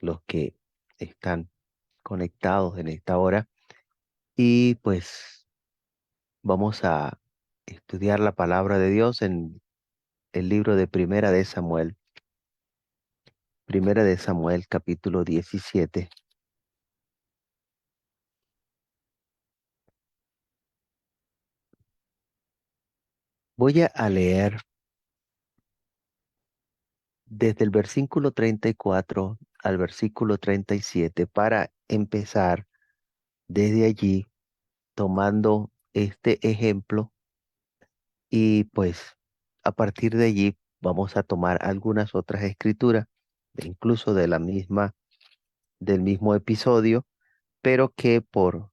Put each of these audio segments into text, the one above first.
los que están conectados en esta hora. Y pues vamos a estudiar la palabra de Dios en el libro de Primera de Samuel. Primera de Samuel, capítulo 17. Voy a leer desde el versículo 34 al versículo 37 para empezar desde allí tomando este ejemplo y pues a partir de allí vamos a tomar algunas otras escrituras, incluso de la misma, del mismo episodio, pero que por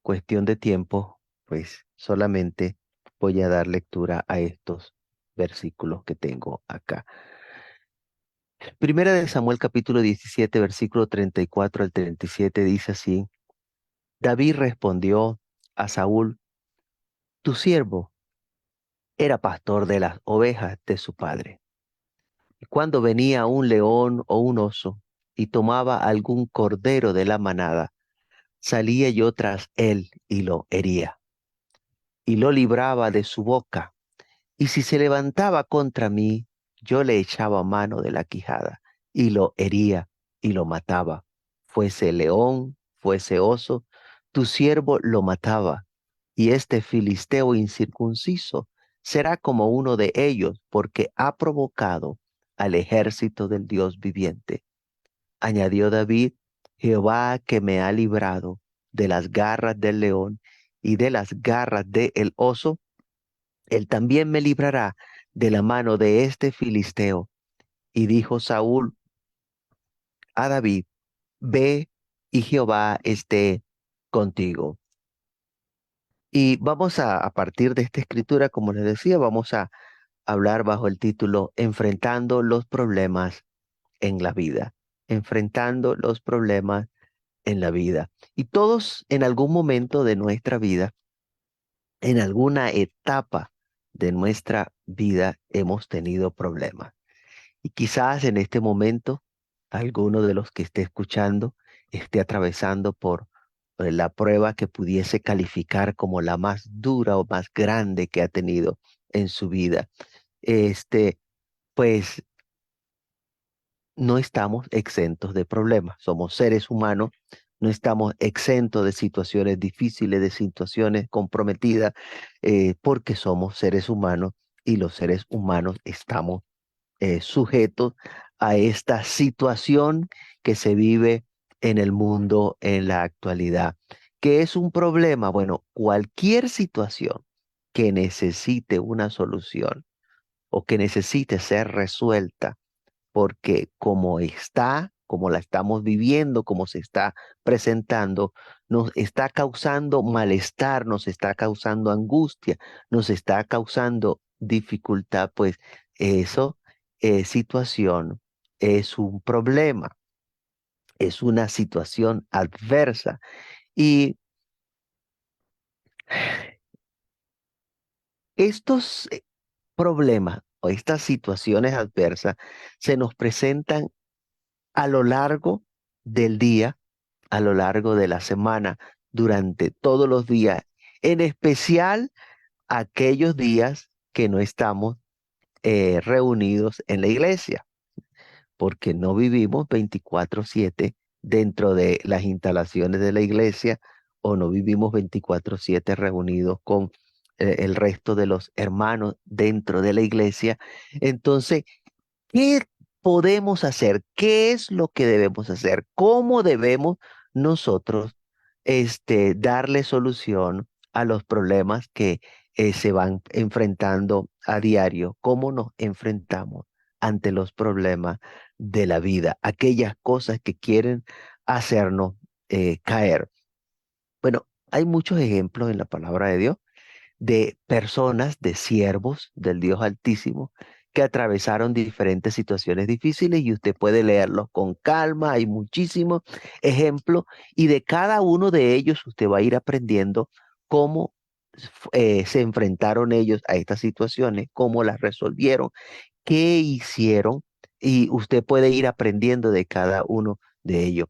cuestión de tiempo, pues solamente voy a dar lectura a estos versículos que tengo acá. Primera de Samuel capítulo 17, versículo 34 al 37 dice así: David respondió a Saúl: Tu siervo era pastor de las ovejas de su padre. Y cuando venía un león o un oso y tomaba algún cordero de la manada, salía yo tras él y lo hería, y lo libraba de su boca. Y si se levantaba contra mí, yo le echaba mano de la quijada, y lo hería y lo mataba. Fuese león, fuese oso, tu siervo lo mataba. Y este filisteo incircunciso será como uno de ellos, porque ha provocado al ejército del Dios viviente. Añadió David: Jehová que me ha librado de las garras del león y de las garras del oso, él también me librará de la mano de este filisteo. Y dijo Saúl a David: Ve y Jehová esté contigo. Y vamos a partir de esta escritura, como les decía, vamos a hablar bajo el título Enfrentando los problemas en la vida. Enfrentando los problemas en la vida. Y todos en algún momento de nuestra vida, en alguna etapa de nuestra vida, hemos tenido problemas. Y quizás en este momento, alguno de los que esté escuchando esté atravesando por la prueba que pudiese calificar como la más dura o más grande que ha tenido en su vida. Este, pues no estamos exentos de problemas. Somos seres humanos, no estamos exentos de situaciones difíciles, de situaciones comprometidas, porque somos seres humanos y los seres humanos estamos sujetos a esta situación que se vive en el mundo en la actualidad. ¿Qué es un problema? Bueno, cualquier situación que necesite una solución o que necesite ser resuelta, porque como está, como la estamos viviendo, como se está presentando, nos está causando malestar, nos está causando angustia, nos está causando dificultad, pues eso, situación es un problema, es una situación adversa. Y estos problemas o estas situaciones adversas se nos presentan a lo largo del día, a lo largo de la semana, durante todos los días, en especial aquellos días que no estamos reunidos en la iglesia, porque no vivimos 24/7 dentro de las instalaciones de la iglesia o no vivimos 24/7 reunidos con el resto de los hermanos dentro de la iglesia. Entonces, ¿qué podemos hacer? ¿Qué es lo que debemos hacer? ¿Cómo debemos nosotros darle solución a los problemas que se van enfrentando a diario? ¿Cómo nos enfrentamos ante los problemas de la vida? Aquellas cosas que quieren hacernos caer. Bueno, hay muchos ejemplos en la palabra de Dios de personas, de siervos del Dios Altísimo, que atravesaron diferentes situaciones difíciles y usted puede leerlos con calma. Hay muchísimos ejemplos y de cada uno de ellos usted va a ir aprendiendo cómo se enfrentaron ellos a estas situaciones, cómo las resolvieron, qué hicieron y usted puede ir aprendiendo de cada uno de ellos.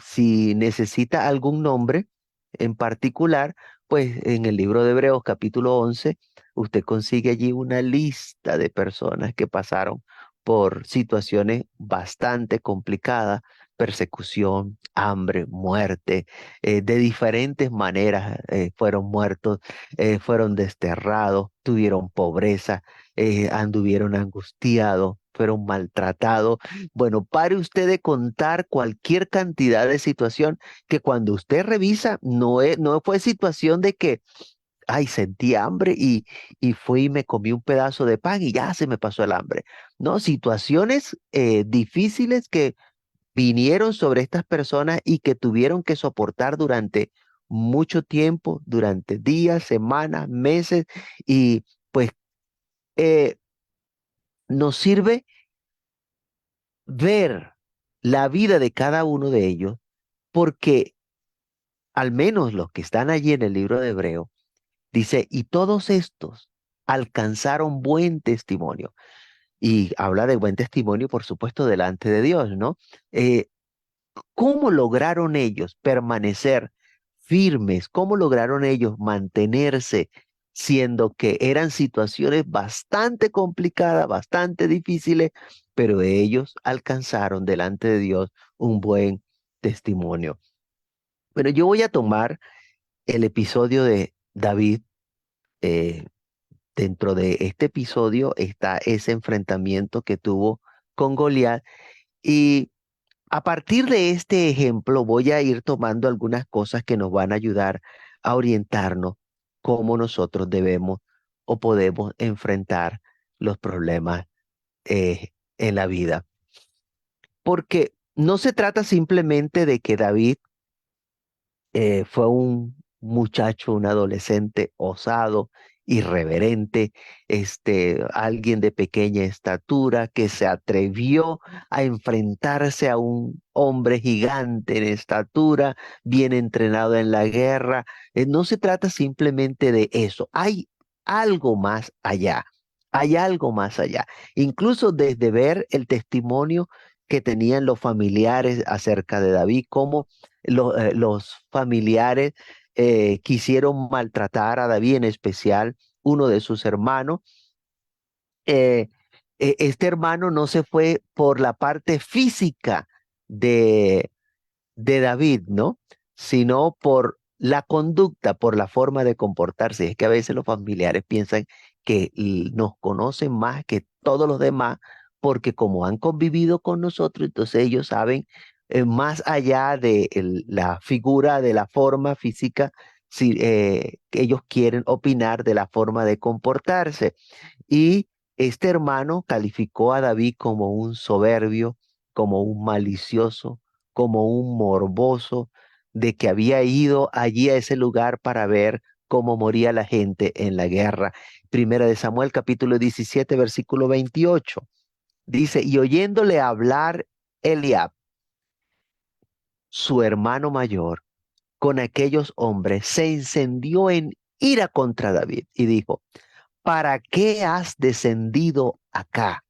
Si necesita algún nombre en particular, pues en el libro de Hebreos capítulo 11, usted consigue allí una lista de personas que pasaron por situaciones bastante complicadas, persecución, hambre, muerte, de diferentes maneras fueron muertos, fueron desterrados, tuvieron pobreza, anduvieron angustiados, fueron maltratados. Bueno, pare usted de contar cualquier cantidad de situación que cuando usted revisa no fue situación de que, ay, sentí hambre y fui y me comí un pedazo de pan y ya se me pasó el hambre. No, situaciones difíciles que vinieron sobre estas personas y que tuvieron que soportar durante mucho tiempo, durante días, semanas, meses, y pues eh, nos sirve ver la vida de cada uno de ellos, porque al menos los que están allí en el libro de Hebreo, dice, y todos estos alcanzaron buen testimonio. Y habla de buen testimonio, por supuesto, delante de Dios, ¿no? Eh, ¿Cómo lograron ellos permanecer firmes? ¿Cómo lograron ellos mantenerse siendo que eran situaciones bastante complicadas, bastante difíciles, pero ellos alcanzaron delante de Dios un buen testimonio? Bueno, yo voy a tomar el episodio de David. eh, Dentro de este episodio está ese enfrentamiento que tuvo con Goliat y a partir de este ejemplo voy a ir tomando algunas cosas que nos van a ayudar a orientarnos cómo nosotros debemos o podemos enfrentar los problemas en la vida. Porque no se trata simplemente de que David fue un muchacho, un adolescente osado, irreverente, alguien de pequeña estatura que se atrevió a enfrentarse a un hombre gigante en estatura, bien entrenado en la guerra. No se trata simplemente de eso, hay algo más allá. Hay algo más allá. Incluso desde ver el testimonio que tenían los familiares acerca de David, cómo los familiares quisieron maltratar a David, en especial uno de sus hermanos. Eh, este hermano no se fue por la parte física de, de David, ¿no? Sino por la conducta, por la forma de comportarse. Es que a veces los familiares piensan que nos conocen más que todos los demás, porque como han convivido con nosotros, entonces ellos saben más allá de la figura, de la forma física, si que ellos quieren opinar de la forma de comportarse. Y este hermano calificó a David como un soberbio, como un malicioso, como un morboso, de que había ido allí a ese lugar para ver cómo moría la gente en la guerra. Primera de Samuel, capítulo 17, versículo 28. Dice, y oyéndole hablar Eliab, su hermano mayor, con aquellos hombres, se encendió en ira contra David y dijo, ¿para qué has descendido acá?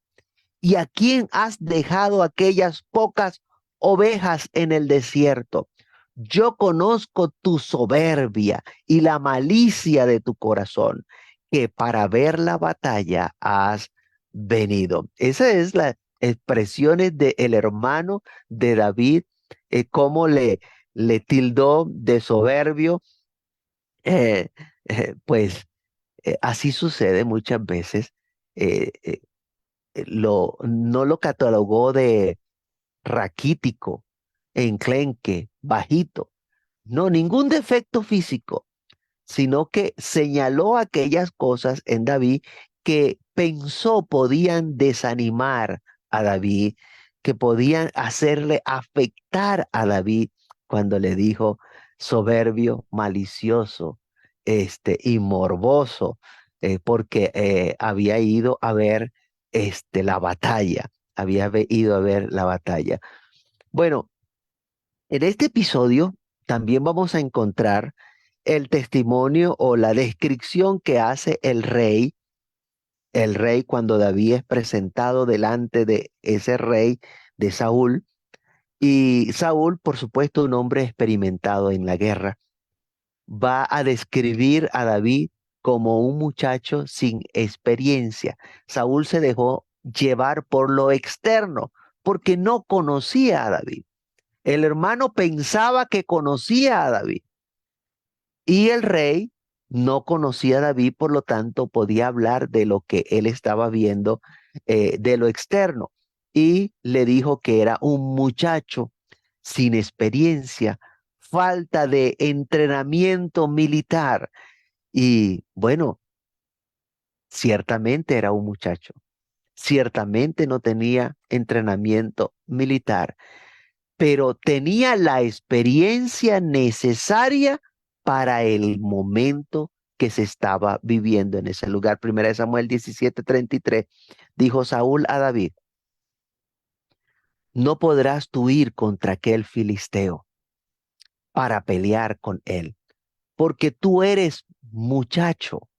¿Y a quién has dejado aquellas pocas ovejas en el desierto? Yo conozco tu soberbia y la malicia de tu corazón, que para ver la batalla has venido. Esa es la expresiones del hermano de David, cómo le tildó de soberbio. eh, pues así sucede muchas veces. eh, eh, no lo catalogó de raquítico, enclenque, bajito. No, ningún defecto físico, sino que señaló aquellas cosas en David que pensó podían desanimar a David, que podían hacerle afectar a David cuando le dijo soberbio, malicioso, y morboso, porque había ido a ver la batalla, ido a ver la batalla. Bueno, en este episodio también vamos a encontrar el testimonio o la descripción que hace el rey El rey, cuando David es presentado delante de ese rey de Saúl, y Saúl, por supuesto, un hombre experimentado en la guerra, va a describir a David como un muchacho sin experiencia. Saúl se dejó llevar por lo externo, porque no conocía a David. El hermano pensaba que conocía a David y el rey no conocía a David, por lo tanto podía hablar de lo que él estaba viendo, de lo externo. Y le dijo que era un muchacho sin experiencia, falta de entrenamiento militar. Y bueno, ciertamente era un muchacho, ciertamente no tenía entrenamiento militar, pero tenía la experiencia necesaria para el momento que se estaba viviendo en ese lugar. Primera de Samuel 17:33, dijo Saúl a David: no podrás tú ir contra aquel filisteo para pelear con él, porque tú eres muchacho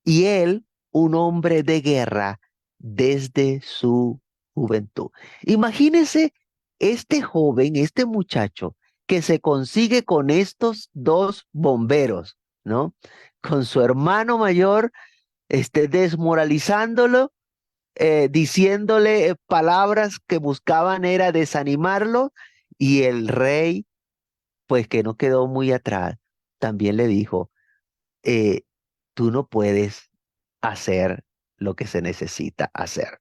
y él un hombre de guerra desde su juventud. Imagínese este joven, este muchacho que se consigue con estos dos bomberos, ¿no? Con su hermano mayor, desmoralizándolo, diciéndole palabras que buscaban era desanimarlo, y el rey, pues que no quedó muy atrás, también le dijo, eh, tú no puedes hacer lo que se necesita hacer.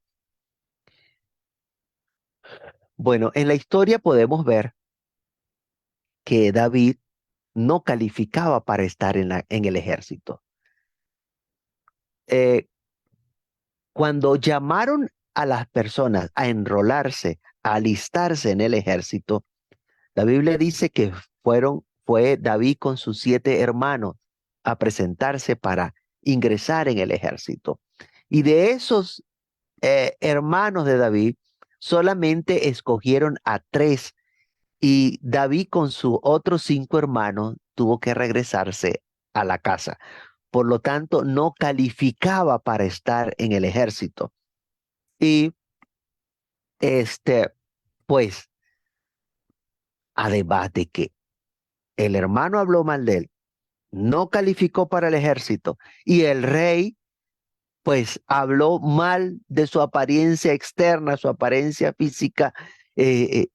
Bueno, en la historia podemos ver que David no calificaba para estar en el ejército. Eh, Cuando llamaron a las personas a enrolarse, a alistarse en el ejército, la Biblia dice que fue David con sus 7 hermanos a presentarse para ingresar en el ejército. Y de esos hermanos de David, solamente escogieron a 3, y David con sus otros 5 hermanos tuvo que regresarse a la casa. Por lo tanto, no calificaba para estar en el ejército. Y este, pues, además de que el hermano habló mal de él, no calificó para el ejército, y el rey pues habló mal de su apariencia externa, su apariencia física. eh, eh,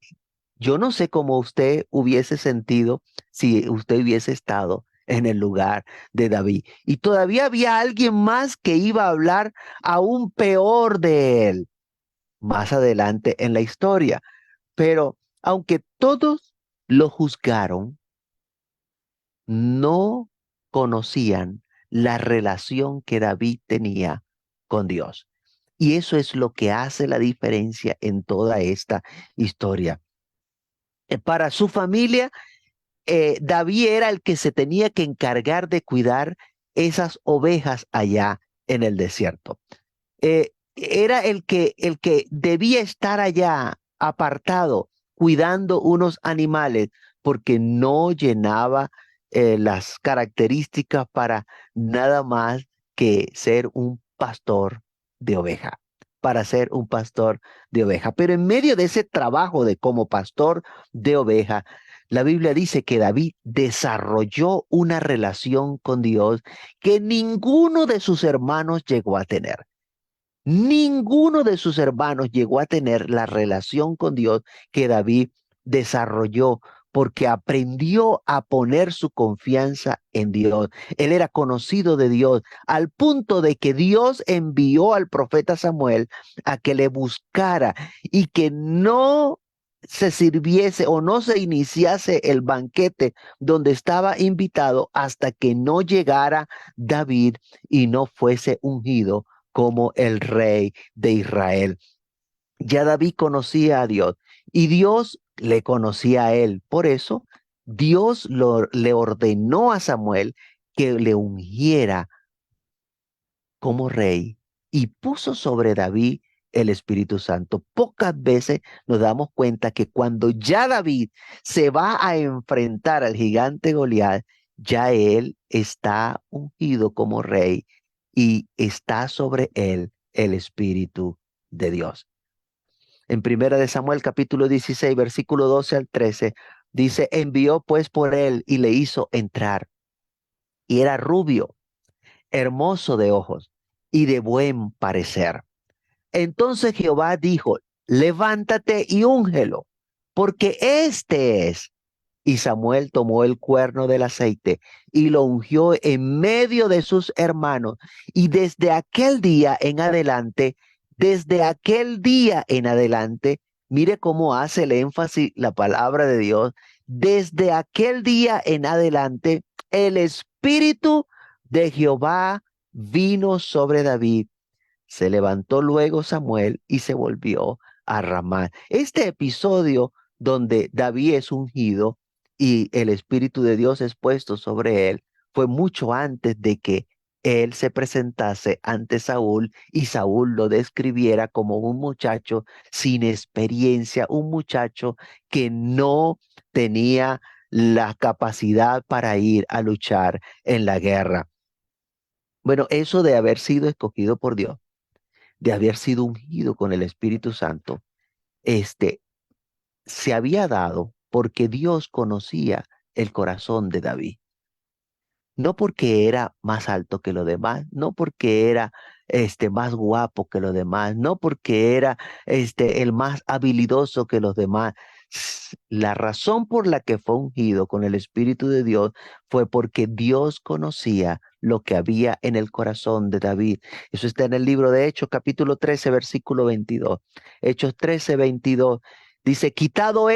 yo no sé cómo usted hubiese sentido si usted hubiese estado en el lugar de David. Y todavía había alguien más que iba a hablar aún peor de él más adelante en la historia. Pero aunque todos lo juzgaron, no conocían la relación que David tenía con Dios. Y eso es lo que hace la diferencia en toda esta historia. Para su familia, David era el que se tenía que encargar de cuidar esas ovejas allá en el desierto. Era el que debía estar allá apartado, cuidando unos animales, porque no llenaba las características para nada más que ser un pastor de oveja, para ser un pastor de oveja. Pero en medio de ese trabajo de como pastor de oveja, la Biblia dice que David desarrolló una relación con Dios que ninguno de sus hermanos llegó a tener. Ninguno de sus hermanos llegó a tener la relación con Dios que David desarrolló, porque aprendió a poner su confianza en Dios. Él era conocido de Dios al punto de que Dios envió al profeta Samuel a que le buscara y que no se sirviese o no se iniciase el banquete donde estaba invitado hasta que no llegara David y no fuese ungido como el rey de Israel. Ya David conocía a Dios y Dios le conocía a él. Por eso Dios le ordenó a Samuel que le ungiera como rey y puso sobre David el Espíritu Santo. Pocas veces nos damos cuenta que cuando ya David se va a enfrentar al gigante Goliat, ya él está ungido como rey y está sobre él el Espíritu de Dios. En Primera de Samuel capítulo 16, versículo 12 al 13, dice, envió pues por él y le hizo entrar. Y era rubio, hermoso de ojos y de buen parecer. Entonces Jehová dijo, levántate y úngelo, porque este es. Y Samuel tomó el cuerno del aceite y lo ungió en medio de sus hermanos. Y desde aquel día en adelante, mire cómo hace el énfasis la palabra de Dios. Desde aquel día en adelante, el Espíritu de Jehová vino sobre David. Se levantó luego Samuel y se volvió a Ramá. Este episodio donde David es ungido y el Espíritu de Dios es puesto sobre él fue mucho antes de que él se presentase ante Saúl y Saúl lo describiera como un muchacho sin experiencia, un muchacho que no tenía la capacidad para ir a luchar en la guerra. Bueno, eso de haber sido escogido por Dios, de haber sido ungido con el Espíritu Santo, este, se había dado porque Dios conocía el corazón de David. No porque era más alto que los demás, no porque era más guapo que los demás, no porque era el más habilidoso que los demás. La razón por la que fue ungido con el Espíritu de Dios fue porque Dios conocía lo que había en el corazón de David. Eso está en el libro de Hechos, capítulo 13, versículo 22. Hechos 13, 22. Dice, quitado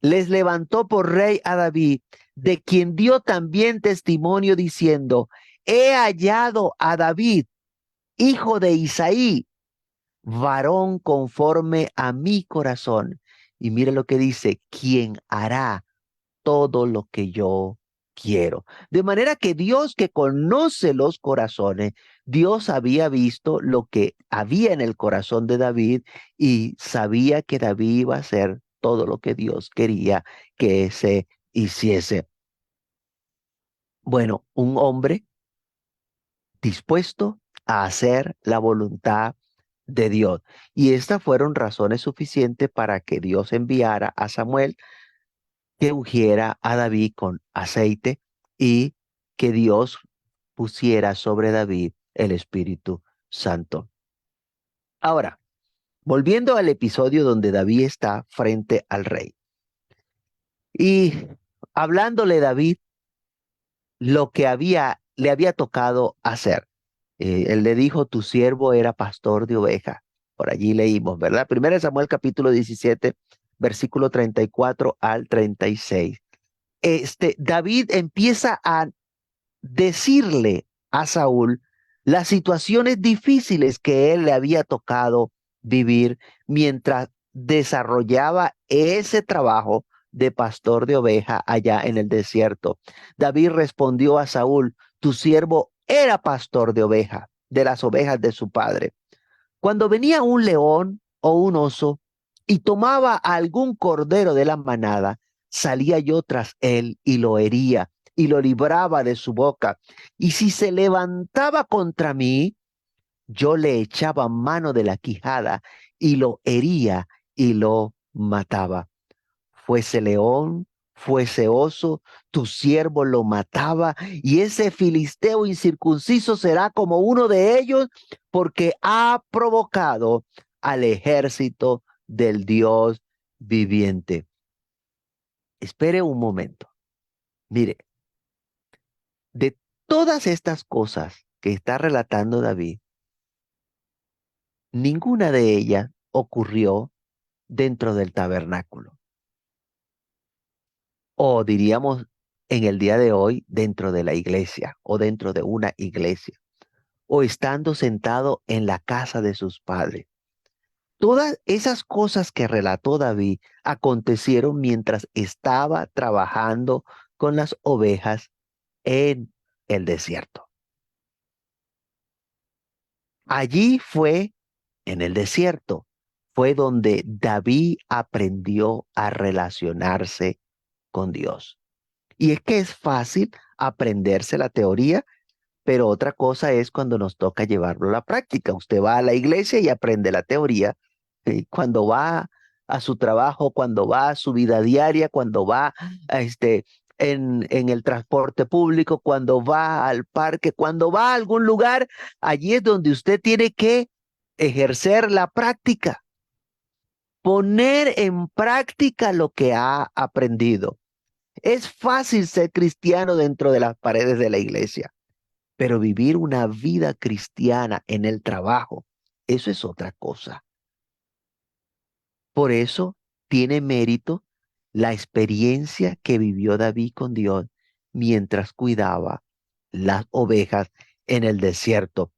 les levantó por rey a David, de quien dio también testimonio diciendo, he hallado a David, hijo de Isaí, varón conforme a mi corazón. Y mire lo que dice, quien hará todo lo que yo quiero. De manera que Dios, que conoce los corazones, Dios había visto lo que había en el corazón de David y sabía que David iba a hacer todo lo que Dios quería que se hiciese. Bueno, un hombre dispuesto a hacer la voluntad de Dios. Y estas fueron razones suficientes para que Dios enviara a Samuel que ungiera a David con aceite y que Dios pusiera sobre David el Espíritu Santo. Ahora, volviendo al episodio donde David está frente al rey y hablándole David lo que le había tocado hacer. Él le dijo, tu siervo era pastor de ovejas. Por allí leímos, ¿verdad? Primero Samuel capítulo 17, versículo 34 al 36. David empieza a decirle a Saúl las situaciones difíciles que él le había tocado vivir mientras desarrollaba ese trabajo de pastor de oveja allá en el desierto. David respondió a Saúl, tu siervo era pastor de oveja, de las ovejas de su padre. Cuando venía un león o un oso y tomaba a algún cordero de la manada, salía yo tras él y lo hería y lo libraba de su boca. Y si se levantaba contra mí, yo le echaba mano de la quijada y lo hería y lo mataba. Fuese león, fuese oso, tu siervo lo mataba, y ese filisteo incircunciso será como uno de ellos, porque ha provocado al ejército del Dios viviente. Espere un momento. Mire, de todas estas cosas que está relatando David, ninguna de ellas ocurrió dentro del tabernáculo. O diríamos en el día de hoy dentro de la iglesia o dentro de una iglesia o estando sentado en la casa de sus padres. Todas esas cosas que relató David acontecieron mientras estaba trabajando con las ovejas en el desierto. Allí fue, en el desierto, fue donde David aprendió a relacionarse con Dios. Y es que es fácil aprenderse la teoría, pero otra cosa es cuando nos toca llevarlo a la práctica. Usted va a la iglesia y aprende la teoría. Cuando va a su trabajo, cuando va a su vida diaria, cuando va a en el transporte público, cuando va al parque, cuando va a algún lugar, allí es donde usted tiene que ejercer la práctica, poner en práctica lo que ha aprendido. Es fácil ser cristiano dentro de las paredes de la iglesia, pero vivir una vida cristiana en el trabajo, eso es otra cosa. Por eso tiene mérito la experiencia que vivió David con Dios mientras cuidaba las ovejas en el desierto.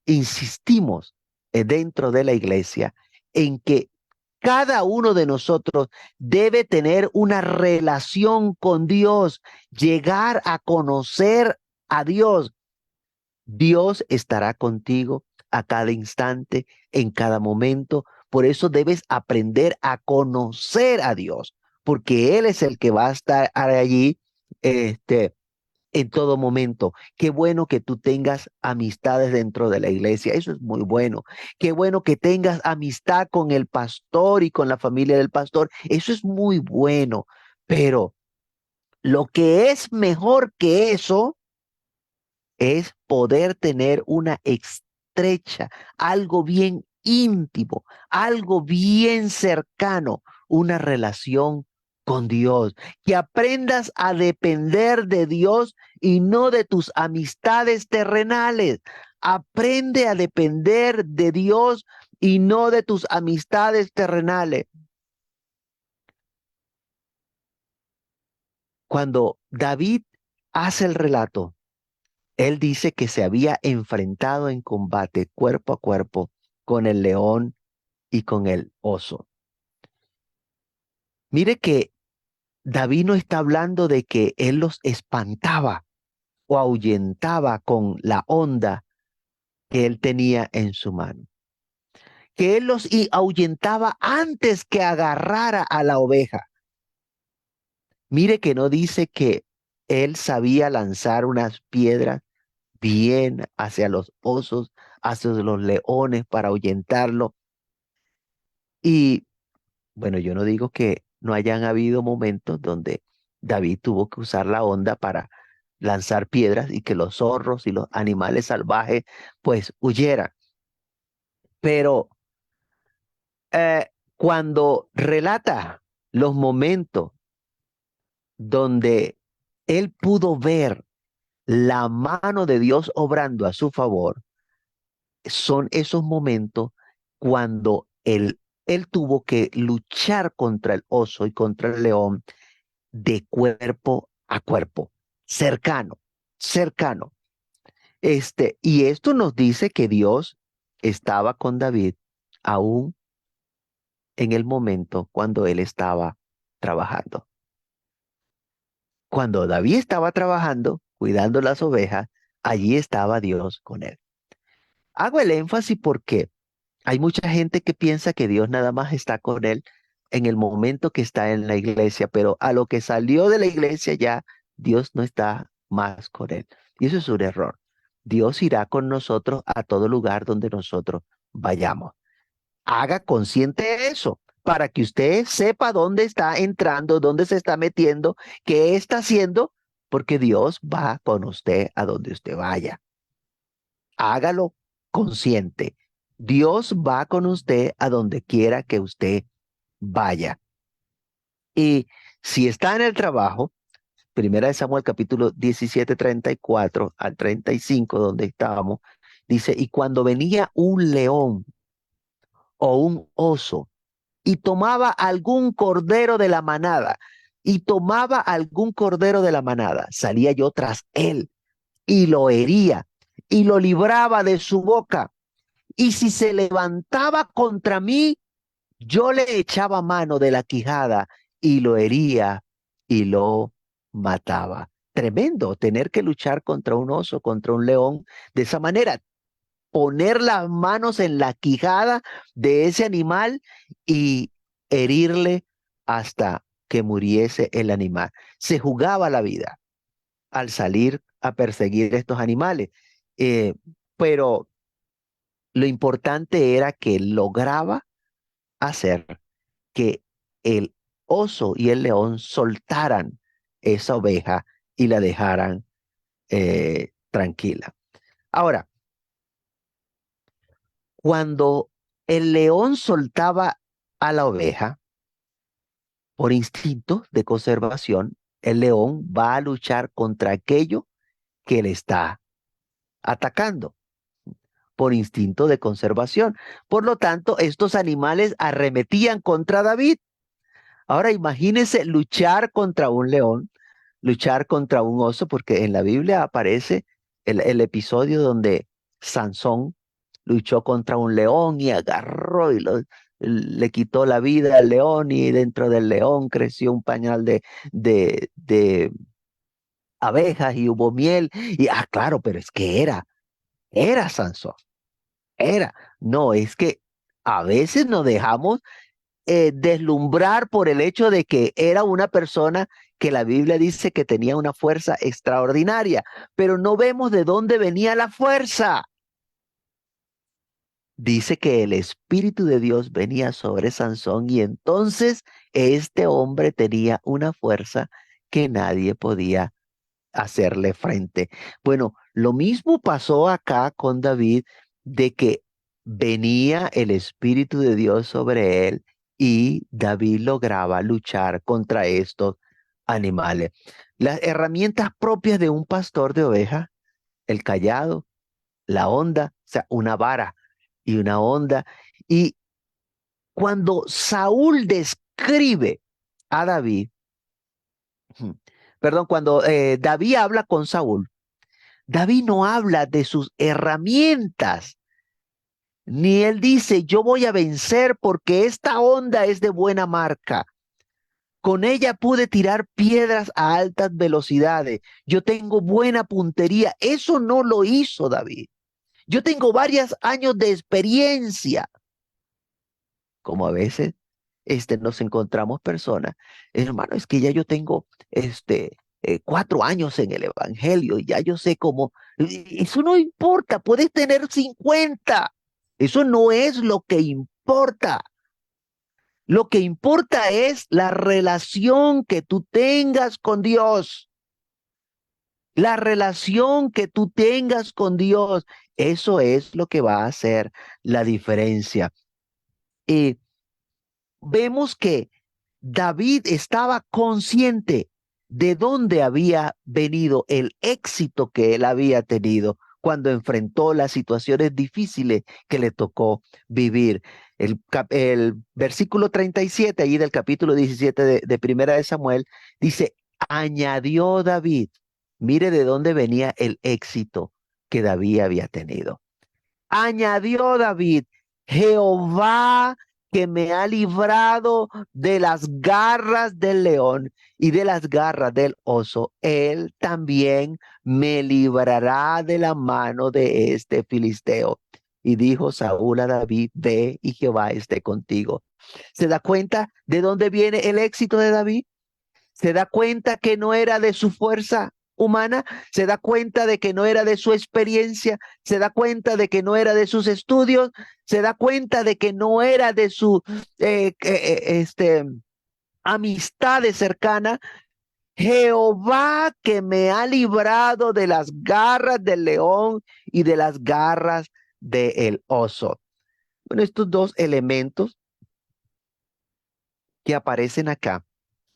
Insistimos dentro de la iglesia en que cada uno de nosotros debe tener una relación con Dios, llegar a conocer a Dios. Dios estará contigo a cada instante, en cada momento. Por eso debes aprender a conocer a Dios, porque Él es el que va a estar allí, en todo momento. Qué bueno que tú tengas amistades dentro de la iglesia. Eso es muy bueno. Qué bueno que tengas amistad con el pastor y con la familia del pastor. Eso es muy bueno. Pero lo que es mejor que eso es poder tener una estrecha, algo bien íntimo, algo bien cercano, una relación con Dios, que aprendas a depender de Dios y no de tus amistades terrenales. Aprende a depender de Dios y no de tus amistades terrenales. Cuando David hace el relato, él dice que se había enfrentado en combate cuerpo a cuerpo con el león y con el oso. Mire que David no está hablando de que él los espantaba o ahuyentaba con la onda que él tenía en su mano, que él los ahuyentaba antes que agarrara a la oveja. Mire que no dice que él sabía lanzar unas piedras bien hacia los osos, hacia los leones para ahuyentarlo. Y bueno, yo no digo que no hayan habido momentos donde David tuvo que usar la onda para lanzar piedras y que los zorros y los animales salvajes pues huyeran. Pero cuando relata los momentos donde él pudo ver la mano de Dios obrando a su favor, son esos momentos cuando él tuvo que luchar contra el oso y contra el león de cuerpo a cuerpo, cercano, cercano. Y esto nos dice que Dios estaba con David aún en el momento cuando él estaba trabajando. Cuando David estaba trabajando, cuidando las ovejas, allí estaba Dios con él. Hago el énfasis porque hay mucha gente que piensa que Dios nada más está con él en el momento que está en la iglesia, pero a lo que salió de la iglesia ya Dios no está más con él. Y eso es un error. Dios irá con nosotros a todo lugar donde nosotros vayamos. Haga consciente eso para que usted sepa dónde está entrando, dónde se está metiendo, qué está haciendo, porque Dios va con usted a donde usted vaya. Hágalo consciente. Dios va con usted a donde quiera que usted vaya. Y si está en el trabajo, Primera de Samuel capítulo 17, 34 al 35, donde estábamos, dice, y cuando venía un león o un oso y tomaba algún cordero de la manada, y tomaba algún cordero de la manada, salía yo tras él y lo hería y lo libraba de su boca. Y si se levantaba contra mí, yo le echaba mano de la quijada y lo hería y lo mataba. Tremendo tener que luchar contra un oso, contra un león, de esa manera, poner las manos en la quijada de ese animal y herirle hasta que muriese el animal. Se jugaba la vida al salir a perseguir estos animales. Eh, pero lo importante era que lograba hacer que el oso y el león soltaran esa oveja y la dejaran tranquila. Ahora, cuando el león soltaba a la oveja, por instinto de conservación, el león va a luchar contra aquello que le está atacando, por instinto de conservación. Por lo tanto, estos animales arremetían contra David. Ahora imagínese luchar contra un león, luchar contra un oso, porque en la Biblia aparece el episodio donde Sansón luchó contra un león y agarró y le quitó la vida al león y dentro del león creció un pañal de abejas y hubo miel. Y, claro, pero es que era Sansón, era. No, es que a veces nos dejamos deslumbrar por el hecho de que era una persona que la Biblia dice que tenía una fuerza extraordinaria, pero no vemos de dónde venía la fuerza. Dice que el Espíritu de Dios venía sobre Sansón y entonces este hombre tenía una fuerza que nadie podía hacerle frente. Bueno, lo mismo pasó acá con David, de que venía el Espíritu de Dios sobre él y David lograba luchar contra estos animales. Las herramientas propias de un pastor de ovejas, el cayado, la honda, o sea, una vara y una honda. Y cuando Saúl describe a David, perdón, cuando David habla con Saúl, David no habla de sus herramientas, ni él dice, yo voy a vencer porque esta onda es de buena marca. Con ella pude tirar piedras a altas velocidades. Yo tengo buena puntería. Eso no lo hizo David. Yo tengo varios años de experiencia. Como a veces nos encontramos personas, hermano, es que ya yo tengo 4 años en el Evangelio y ya yo sé cómo, eso no importa, puedes tener 50, eso no es lo que importa. Lo que importa es la relación que tú tengas con Dios, la relación que tú tengas con Dios, eso es lo que va a hacer la diferencia. Y vemos que David estaba consciente de dónde había venido el éxito que él había tenido cuando enfrentó las situaciones difíciles que le tocó vivir. El versículo 37, allí del capítulo 17 de Primera de Samuel, dice, añadió David, mire de dónde venía el éxito que David había tenido. Añadió David, Jehová que me ha librado de las garras del león y de las garras del oso, él también me librará de la mano de este filisteo. Y dijo Saúl a David, ve y Jehová esté contigo. ¿Se da cuenta de dónde viene el éxito de David? Se da cuenta que no era de su fuerza humana, se da cuenta de que no era de su experiencia, se da cuenta de que no era de sus estudios, se da cuenta de que no era de su amistades cercanas. Jehová que me ha librado de las garras del león y de las garras del oso. Bueno, estos dos elementos que aparecen acá,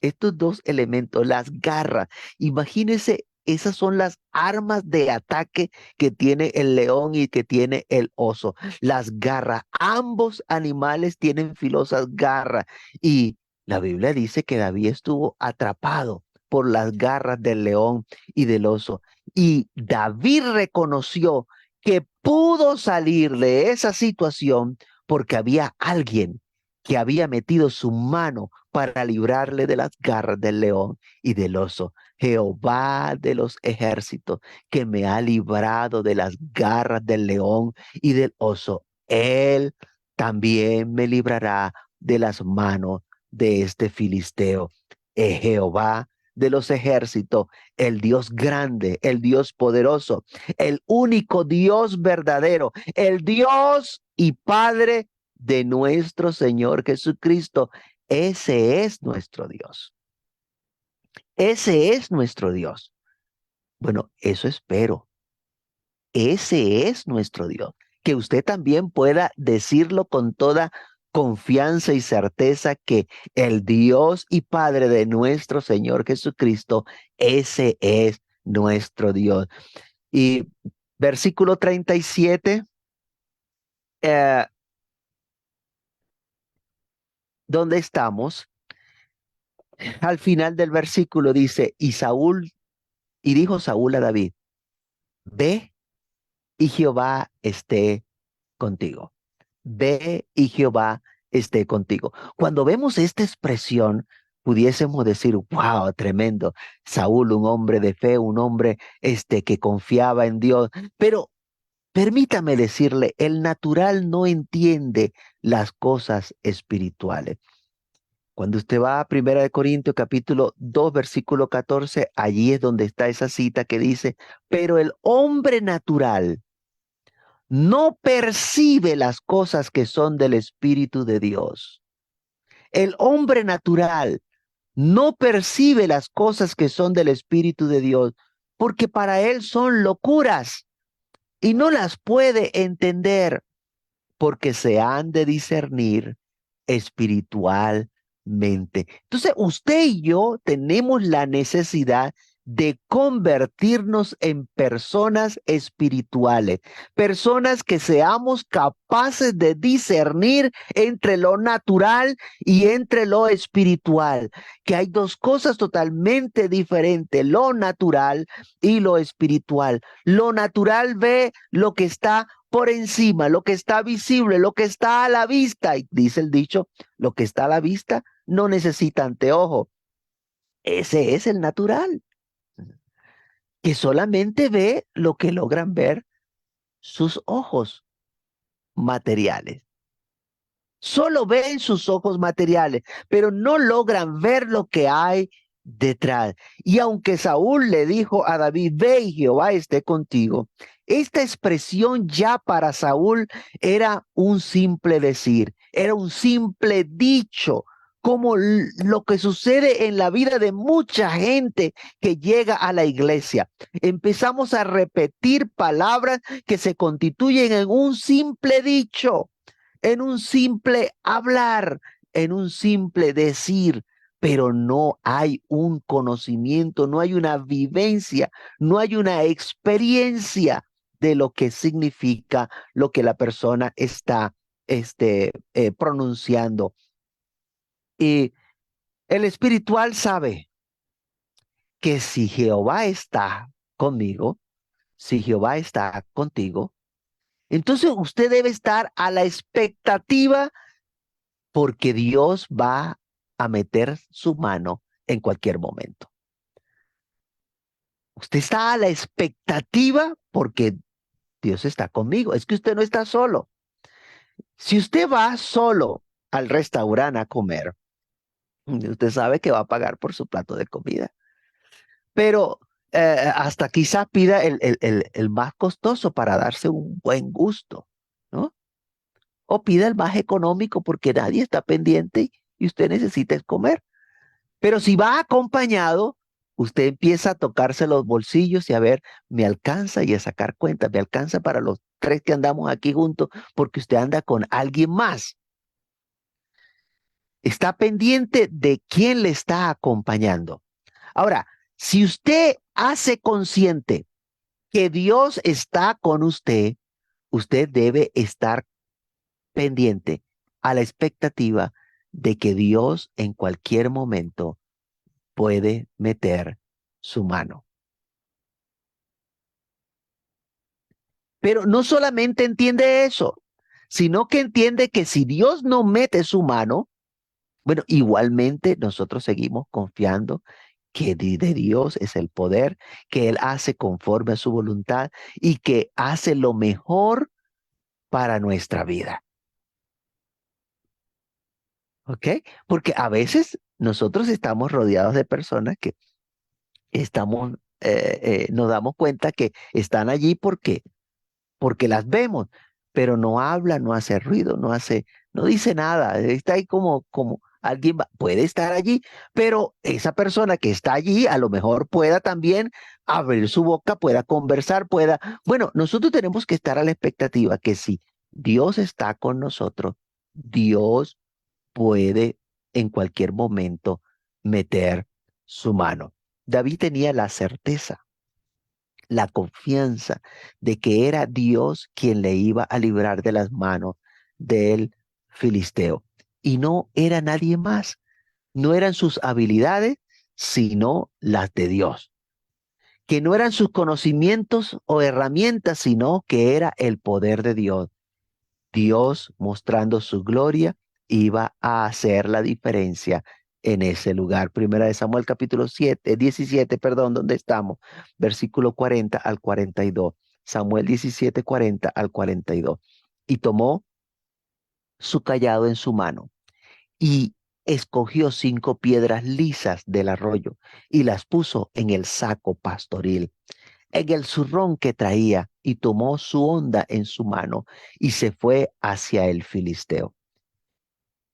estos dos elementos, las garras, imagínense, esas son las armas de ataque que tiene el león y que tiene el oso. Las garras, ambos animales tienen filosas garras y la Biblia dice que David estuvo atrapado por las garras del león y del oso. Y David reconoció que pudo salir de esa situación porque había alguien que había metido su mano para librarle de las garras del león y del oso. Jehová de los ejércitos, que me ha librado de las garras del león y del oso, él también me librará de las manos de este filisteo. Jehová de los ejércitos, el Dios grande, el Dios poderoso, el único Dios verdadero, el Dios y Padre de nuestro Señor Jesucristo. Ese es nuestro Dios. Ese es nuestro Dios. Bueno, eso espero. Ese es nuestro Dios. Que usted también pueda decirlo con toda confianza y certeza que el Dios y Padre de nuestro Señor Jesucristo, ese es nuestro Dios. Y versículo 37, eh, donde estamos, al final del versículo dice, y dijo Saúl a David, ve y Jehová esté contigo. Ve y Jehová esté contigo. Cuando vemos esta expresión, pudiésemos decir, wow, tremendo. Saúl, un hombre de fe, un hombre que confiaba en Dios. Pero permítame decirle, el natural no entiende las cosas espirituales. Cuando usted va a Primera de Corintios capítulo 2 versículo 14, allí es donde está esa cita que dice, pero el hombre natural no percibe las cosas que son del Espíritu de Dios. El hombre natural no percibe las cosas que son del Espíritu de Dios, porque para él son locuras y no las puede entender, porque se han de discernir espiritualmente. Entonces, usted y yo tenemos la necesidad de convertirnos en personas espirituales, personas que seamos capaces de discernir entre lo natural y entre lo espiritual, que hay dos cosas totalmente diferentes, lo natural y lo espiritual. Lo natural ve lo que está por encima, lo que está visible, lo que está a la vista. Y dice el dicho, lo que está a la vista no necesita anteojo. Ese es el natural, que solamente ve lo que logran ver sus ojos materiales. Solo ven sus ojos materiales, pero no logran ver lo que hay detrás. Y aunque Saúl le dijo a David, ve y Jehová esté contigo, esta expresión ya para Saúl era un simple decir, era un simple dicho, como lo que sucede en la vida de mucha gente que llega a la iglesia. Empezamos a repetir palabras que se constituyen en un simple dicho, en un simple hablar, en un simple decir, pero no hay un conocimiento, no hay una vivencia, no hay una experiencia de lo que significa lo que la persona está pronunciando. Y el espiritual sabe que si Jehová está conmigo, si Jehová está contigo, entonces usted debe estar a la expectativa porque Dios va a meter su mano en cualquier momento. Usted está a la expectativa porque Dios está conmigo. Es que usted no está solo. Si usted va solo al restaurante a comer, usted sabe que va a pagar por su plato de comida. Pero hasta quizás pida el más costoso para darse un buen gusto, ¿no? O pida el más económico porque nadie está pendiente y usted necesita comer. Pero si va acompañado, usted empieza a tocarse los bolsillos y a ver, me alcanza y a sacar cuentas, me alcanza para los tres que andamos aquí juntos porque usted anda con alguien más. Está pendiente de quién le está acompañando. Ahora, si usted hace consciente que Dios está con usted, usted debe estar pendiente a la expectativa de que Dios en cualquier momento puede meter su mano. Pero no solamente entiende eso, sino que entiende que si Dios no mete su mano, bueno, igualmente nosotros seguimos confiando que de Dios es el poder, que Él hace conforme a su voluntad y que hace lo mejor para nuestra vida. ¿Ok? Porque a veces nosotros estamos rodeados de personas que estamos, nos damos cuenta que están allí porque las vemos, pero no habla, no hace ruido, no dice nada, está ahí como alguien puede estar allí, pero esa persona que está allí a lo mejor pueda también abrir su boca, pueda conversar, bueno, nosotros tenemos que estar a la expectativa que si Dios está con nosotros, Dios puede en cualquier momento meter su mano. David tenía la certeza, la confianza de que era Dios quien le iba a librar de las manos del filisteo. Y no era nadie más, no eran sus habilidades, sino las de Dios. Que no eran sus conocimientos o herramientas, sino que era el poder de Dios. Dios mostrando su gloria iba a hacer la diferencia en ese lugar. Primera de Samuel capítulo 7, 17, perdón, ¿dónde estamos? Versículo 40 al 42. Samuel 17, 40 al 42. Y tomó su callado en su mano y escogió 5 piedras lisas del arroyo y las puso en el saco pastoril, en el zurrón que traía, y tomó su honda en su mano y se fue hacia el filisteo.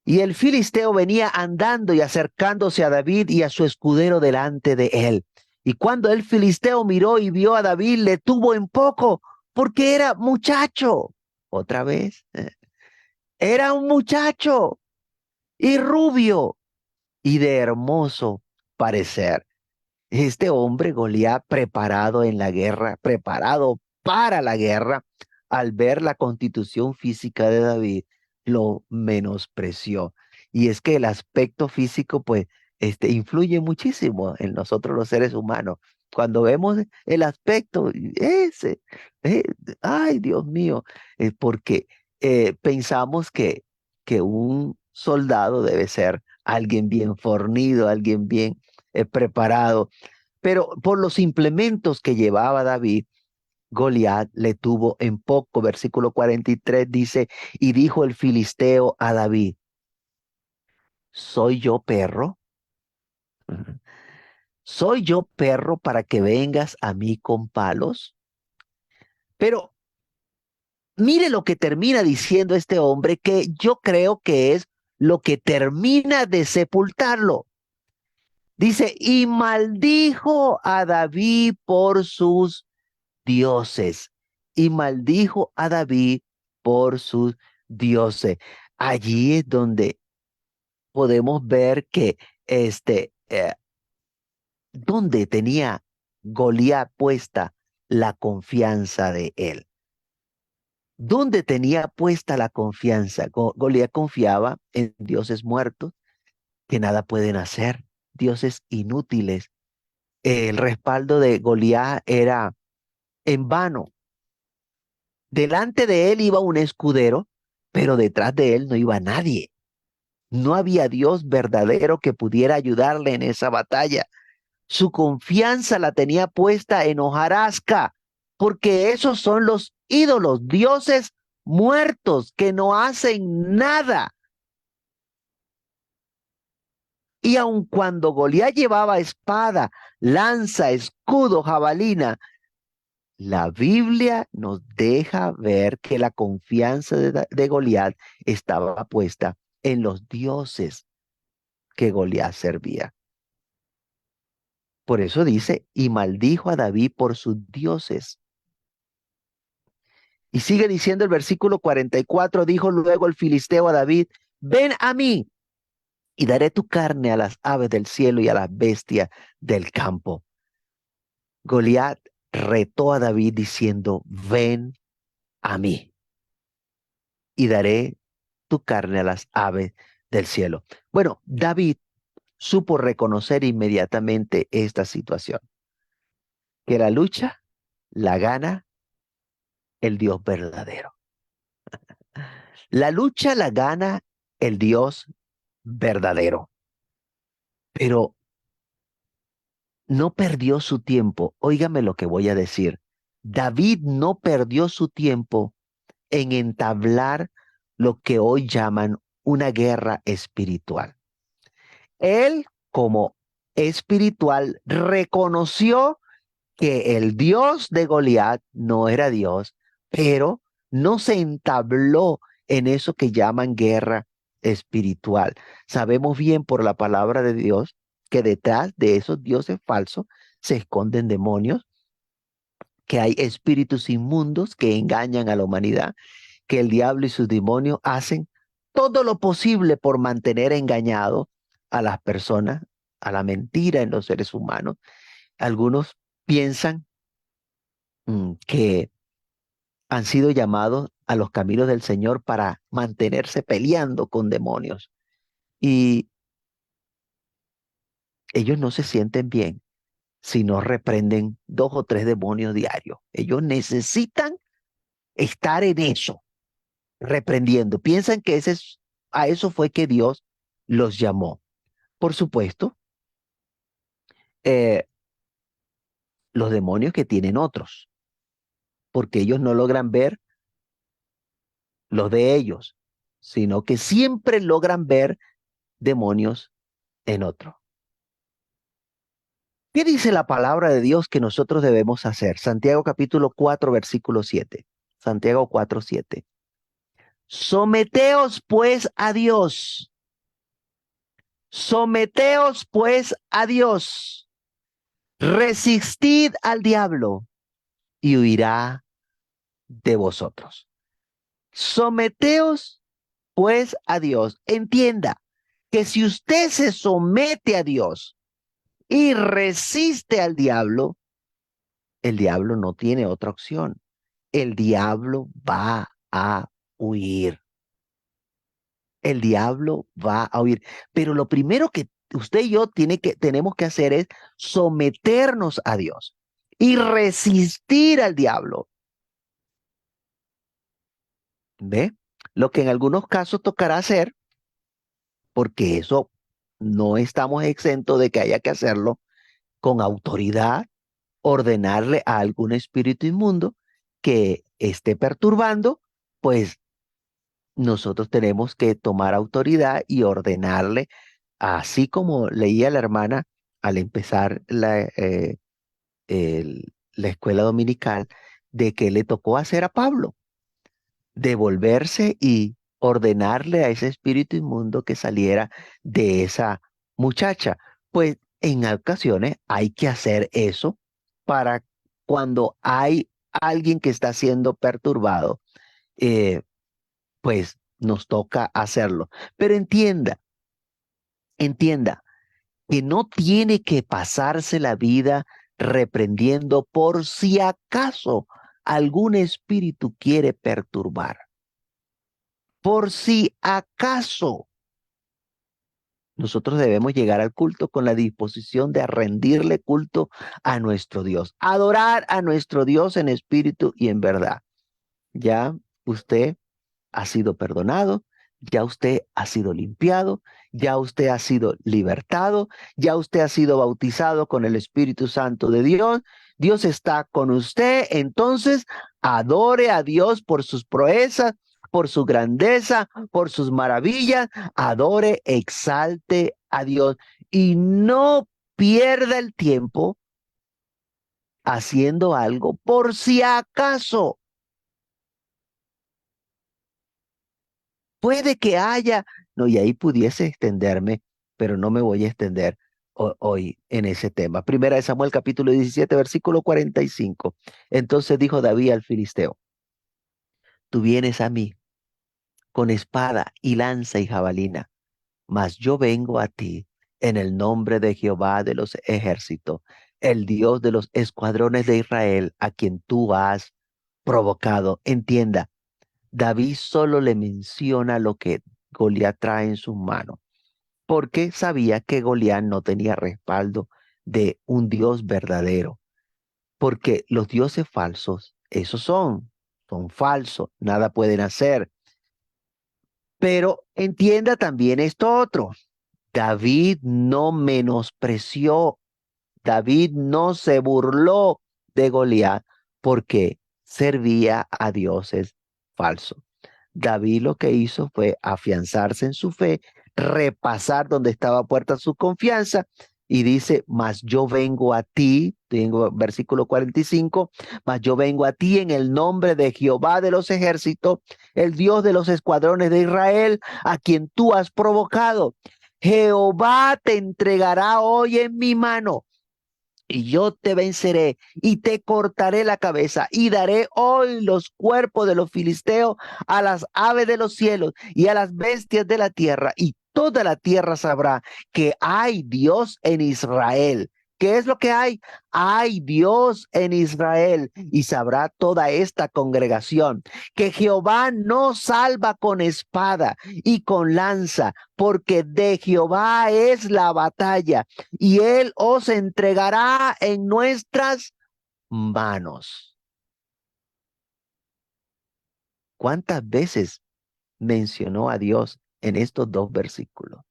Y el filisteo venía andando y acercándose a David y a su escudero delante de él. Y cuando el filisteo miró y vio a David, le tuvo en poco, porque era muchacho. Otra vez, era un muchacho y rubio y de hermoso parecer. Este hombre, Goliat, preparado en la guerra, preparado para la guerra, al ver la constitución física de David, lo menospreció. Y es que el aspecto físico, pues, influye muchísimo en nosotros los seres humanos. Cuando vemos el aspecto, ese, eh, ay, Dios mío, porque pensamos que un soldado debe ser alguien bien fornido, alguien bien preparado, pero por los implementos que llevaba David, Goliat le tuvo en poco. Versículo 43 dice, y dijo el filisteo a David, ¿soy yo perro? Ujú. ¿Soy yo perro para que vengas a mí con palos? Pero mire lo que termina diciendo este hombre, que yo creo que es lo que termina de sepultarlo. Dice, y maldijo a David por sus dioses, y maldijo a David por sus dioses. Allí es donde podemos ver que donde tenía Goliat puesta la confianza de él. ¿Dónde tenía puesta la confianza? Goliat confiaba en dioses muertos que nada pueden hacer, dioses inútiles. El respaldo de Goliat era en vano. Delante de él iba un escudero, pero detrás de él no iba nadie. No había Dios verdadero que pudiera ayudarle en esa batalla. Su confianza la tenía puesta en hojarasca, porque esos son los ídolos, dioses muertos que no hacen nada. Y aun cuando Goliat llevaba espada, lanza, escudo, jabalina, la Biblia nos deja ver que la confianza de Goliat estaba puesta en los dioses que Goliat servía. Por eso dice, y maldijo a David por sus dioses. Y sigue diciendo el versículo 44, dijo luego el filisteo a David, ven a mí y daré tu carne a las aves del cielo y a las bestias del campo. Goliat retó a David diciendo, ven a mí y daré tu carne a las aves del cielo. Bueno, David supo reconocer inmediatamente esta situación, que la lucha la gana el Dios verdadero. La lucha la gana el Dios verdadero, pero no perdió su tiempo. Óigame lo que voy a decir. David no perdió su tiempo en entablar lo que hoy llaman una guerra espiritual. Él, como espiritual, reconoció que el Dios de Goliat no era Dios, pero no se entabló en eso que llaman guerra espiritual. Sabemos bien por la palabra de Dios que detrás de esos dioses falsos se esconden demonios, que hay espíritus inmundos que engañan a la humanidad, que el diablo y sus demonios hacen todo lo posible por mantener engañado a las personas, a la mentira en los seres humanos. Algunos piensan que han sido llamados a los caminos del Señor para mantenerse peleando con demonios. Y ellos no se sienten bien si no reprenden 2 o 3 demonios diarios. Ellos necesitan estar en eso, reprendiendo. Piensan que a eso fue que Dios los llamó. Por supuesto, eh, los demonios que tienen otros, porque ellos no logran ver los de ellos, sino que siempre logran ver demonios en otro. ¿Qué dice la palabra de Dios que nosotros debemos hacer? Santiago capítulo 4, versículo 7. Santiago 4, 7. Someteos pues a Dios. Someteos pues a Dios. Resistid al diablo y huirá de vosotros. Someteos pues a Dios. Entienda que si usted se somete a Dios y resiste al diablo, el diablo no tiene otra opción. El diablo va a huir. El diablo va a huir. Pero lo primero que usted y yo tenemos que hacer es someternos a Dios y resistir al diablo. ¿Ve? Lo que en algunos casos tocará hacer, porque eso no estamos exentos de que haya que hacerlo con autoridad, ordenarle a algún espíritu inmundo que esté perturbando, pues nosotros tenemos que tomar autoridad y ordenarle, así como leía la hermana al empezar la escuela dominical, de que le tocó hacer a Pablo, devolverse y ordenarle a ese espíritu inmundo que saliera de esa muchacha. Pues en ocasiones hay que hacer eso para cuando hay alguien que está siendo perturbado, eh, pues nos toca hacerlo. Pero entienda que no tiene que pasarse la vida reprendiendo por si acaso algún espíritu quiere perturbar. Por si acaso nosotros debemos llegar al culto con la disposición de rendirle culto a nuestro Dios, adorar a nuestro Dios en espíritu y en verdad. Ya usted ha sido perdonado, ya usted ha sido limpiado, ya usted ha sido libertado, ya usted ha sido bautizado con el Espíritu Santo de Dios. Dios está con usted, entonces adore a Dios por sus proezas, por su grandeza, por sus maravillas. Adore, exalte a Dios y no pierda el tiempo haciendo algo por si acaso. Puede que haya, no, y ahí pudiese extenderme, pero no me voy a extender hoy en ese tema. Primera de Samuel capítulo 17 versículo 45. Entonces dijo David al filisteo, tú vienes a mí con espada y lanza y jabalina, mas yo vengo a ti en el nombre de Jehová de los ejércitos, el Dios de los escuadrones de Israel, a quien tú has provocado. Entienda, David solo le menciona lo que Goliat trae en sus manos, porque sabía que Goliat no tenía respaldo de un Dios verdadero, porque los dioses falsos, esos son falsos, nada pueden hacer. Pero entienda también esto otro, David no menospreció, David no se burló de Goliat porque servía a dioses falsos. David lo que hizo fue afianzarse en su fe, repasar donde estaba puesta su confianza y dice, mas yo vengo a ti, tengo versículo 45, mas yo vengo a ti en el nombre de Jehová de los ejércitos, el Dios de los escuadrones de Israel, a quien tú has provocado. Jehová te entregará hoy en mi mano y yo te venceré y te cortaré la cabeza y daré hoy los cuerpos de los filisteos a las aves de los cielos y a las bestias de la tierra, y toda la tierra sabrá que hay Dios en Israel. ¿Qué es lo que hay? Hay Dios en Israel, y sabrá toda esta congregación que Jehová no salva con espada y con lanza, porque de Jehová es la batalla y él os entregará en nuestras manos. ¿Cuántas veces mencionó a Dios en estos dos versículos?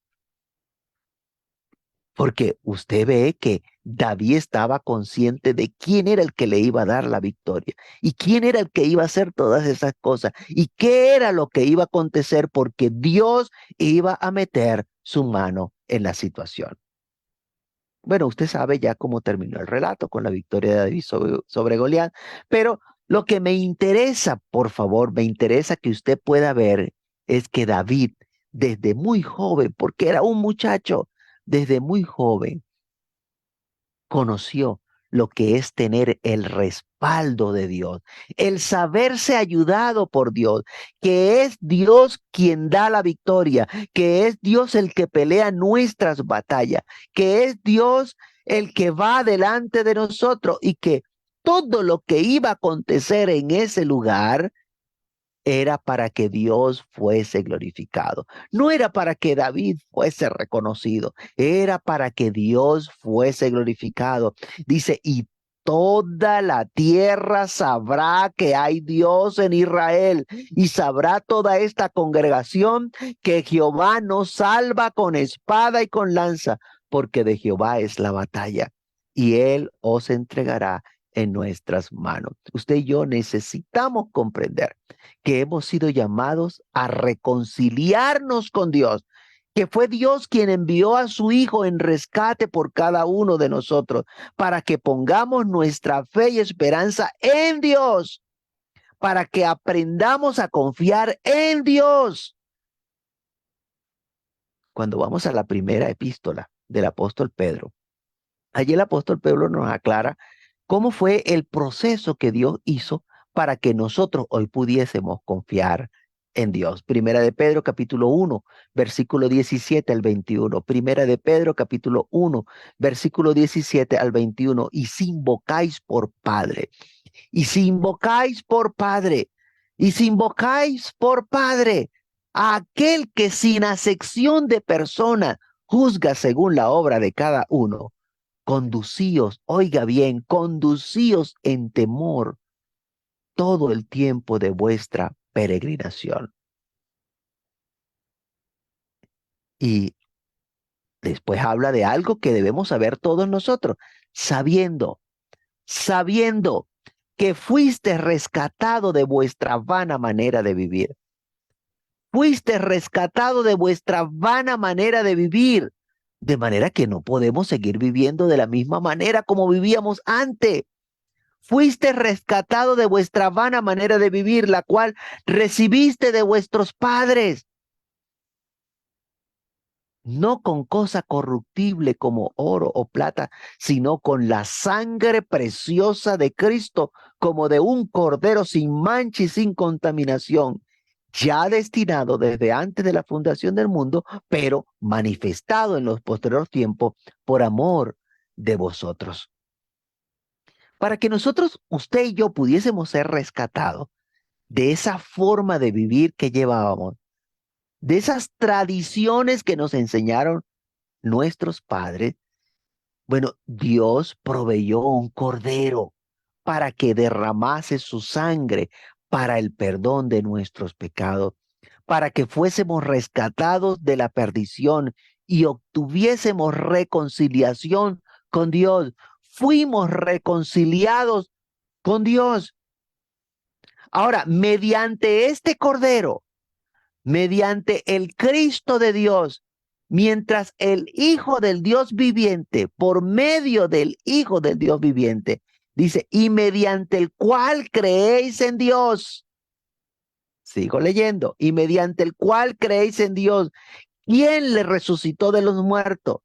Porque usted ve que David estaba consciente de quién era el que le iba a dar la victoria y quién era el que iba a hacer todas esas cosas y qué era lo que iba a acontecer, porque Dios iba a meter su mano en la situación. Bueno, usted sabe ya cómo terminó el relato con la victoria de David sobre Goliat, pero lo que me interesa, por favor, me interesa que usted pueda ver es que David, desde muy joven, porque era un muchacho, desde muy joven, conoció lo que es tener el respaldo de Dios, el saberse ayudado por Dios, que es Dios quien da la victoria, que es Dios el que pelea nuestras batallas, que es Dios el que va delante de nosotros, y que todo lo que iba a acontecer en ese lugar era para que Dios fuese glorificado. No era para que David fuese reconocido, era para que Dios fuese glorificado. Dice, y toda la tierra sabrá que hay Dios en Israel, y sabrá toda esta congregación que Jehová nos salva con espada y con lanza, porque de Jehová es la batalla, y él os entregará en nuestras manos. Usted y yo necesitamos comprender que hemos sido llamados a reconciliarnos con Dios, que fue Dios quien envió a su Hijo en rescate por cada uno de nosotros, para que pongamos nuestra fe y esperanza en Dios, para que aprendamos a confiar en Dios. Cuando vamos a la primera epístola del apóstol Pedro, allí el apóstol Pedro nos aclara cómo fue el proceso que Dios hizo para que nosotros hoy pudiésemos confiar en Dios. Primera de Pedro capítulo 1, versículo 17 al 21. Primera de Pedro capítulo 1, versículo 17 al 21. Y si invocáis por Padre, y si invocáis por Padre, y si invocáis por Padre a aquel que sin acepción de persona juzga según la obra de cada uno, conducíos, oiga bien, conducíos en temor todo el tiempo de vuestra peregrinación. Y después habla de algo que debemos saber todos nosotros, sabiendo que fuiste rescatado de vuestra vana manera de vivir. Fuiste rescatado de vuestra vana manera de vivir, de manera que no podemos seguir viviendo de la misma manera como vivíamos antes. Fuiste rescatado de vuestra vana manera de vivir, la cual recibiste de vuestros padres, no con cosa corruptible como oro o plata, sino con la sangre preciosa de Cristo, como de un cordero sin mancha y sin contaminación, ya destinado desde antes de la fundación del mundo, pero manifestado en los posteriores tiempos por amor de vosotros. Para que nosotros, usted y yo, pudiésemos ser rescatados de esa forma de vivir que llevábamos, de esas tradiciones que nos enseñaron nuestros padres, bueno, Dios proveyó un cordero para que derramase su sangre para el perdón de nuestros pecados, para que fuésemos rescatados de la perdición y obtuviésemos reconciliación con Dios. Fuimos reconciliados con Dios. Ahora, mediante este cordero, mediante el Cristo de Dios, mientras el Hijo del Dios viviente, por medio del Hijo del Dios viviente, dice, y mediante el cual creéis en Dios. Sigo leyendo, y mediante el cual creéis en Dios, quien le resucitó de los muertos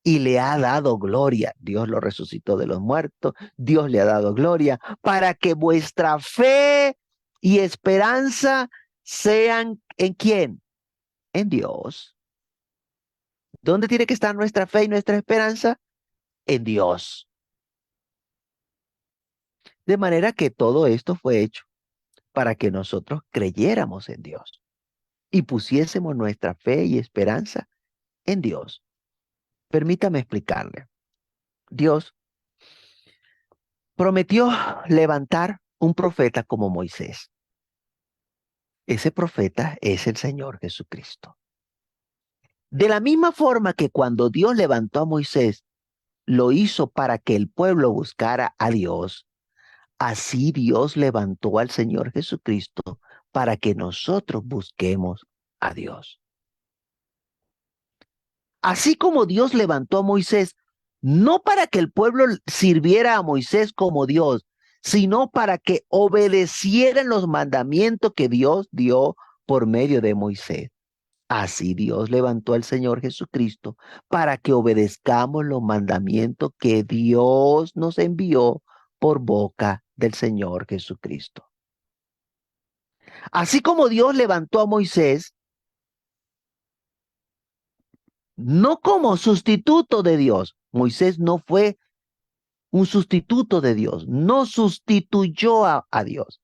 y le ha dado gloria. Dios lo resucitó de los muertos, Dios le ha dado gloria, para que vuestra fe y esperanza sean ¿en quién? En Dios. ¿Dónde tiene que estar nuestra fe y nuestra esperanza? En Dios. De manera que todo esto fue hecho para que nosotros creyéramos en Dios y pusiésemos nuestra fe y esperanza en Dios. Permítame explicarle. Dios prometió levantar un profeta como Moisés. Ese profeta es el Señor Jesucristo. De la misma forma que cuando Dios levantó a Moisés, lo hizo para que el pueblo buscara a Dios, así Dios levantó al Señor Jesucristo para que nosotros busquemos a Dios. Así como Dios levantó a Moisés, no para que el pueblo sirviera a Moisés como Dios, sino para que obedecieran los mandamientos que Dios dio por medio de Moisés. Así Dios levantó al Señor Jesucristo para que obedezcamos los mandamientos que Dios nos envió por boca del Señor Jesucristo. Así como Dios levantó a Moisés, no como sustituto de Dios. Moisés no fue un sustituto de Dios, no sustituyó a Dios,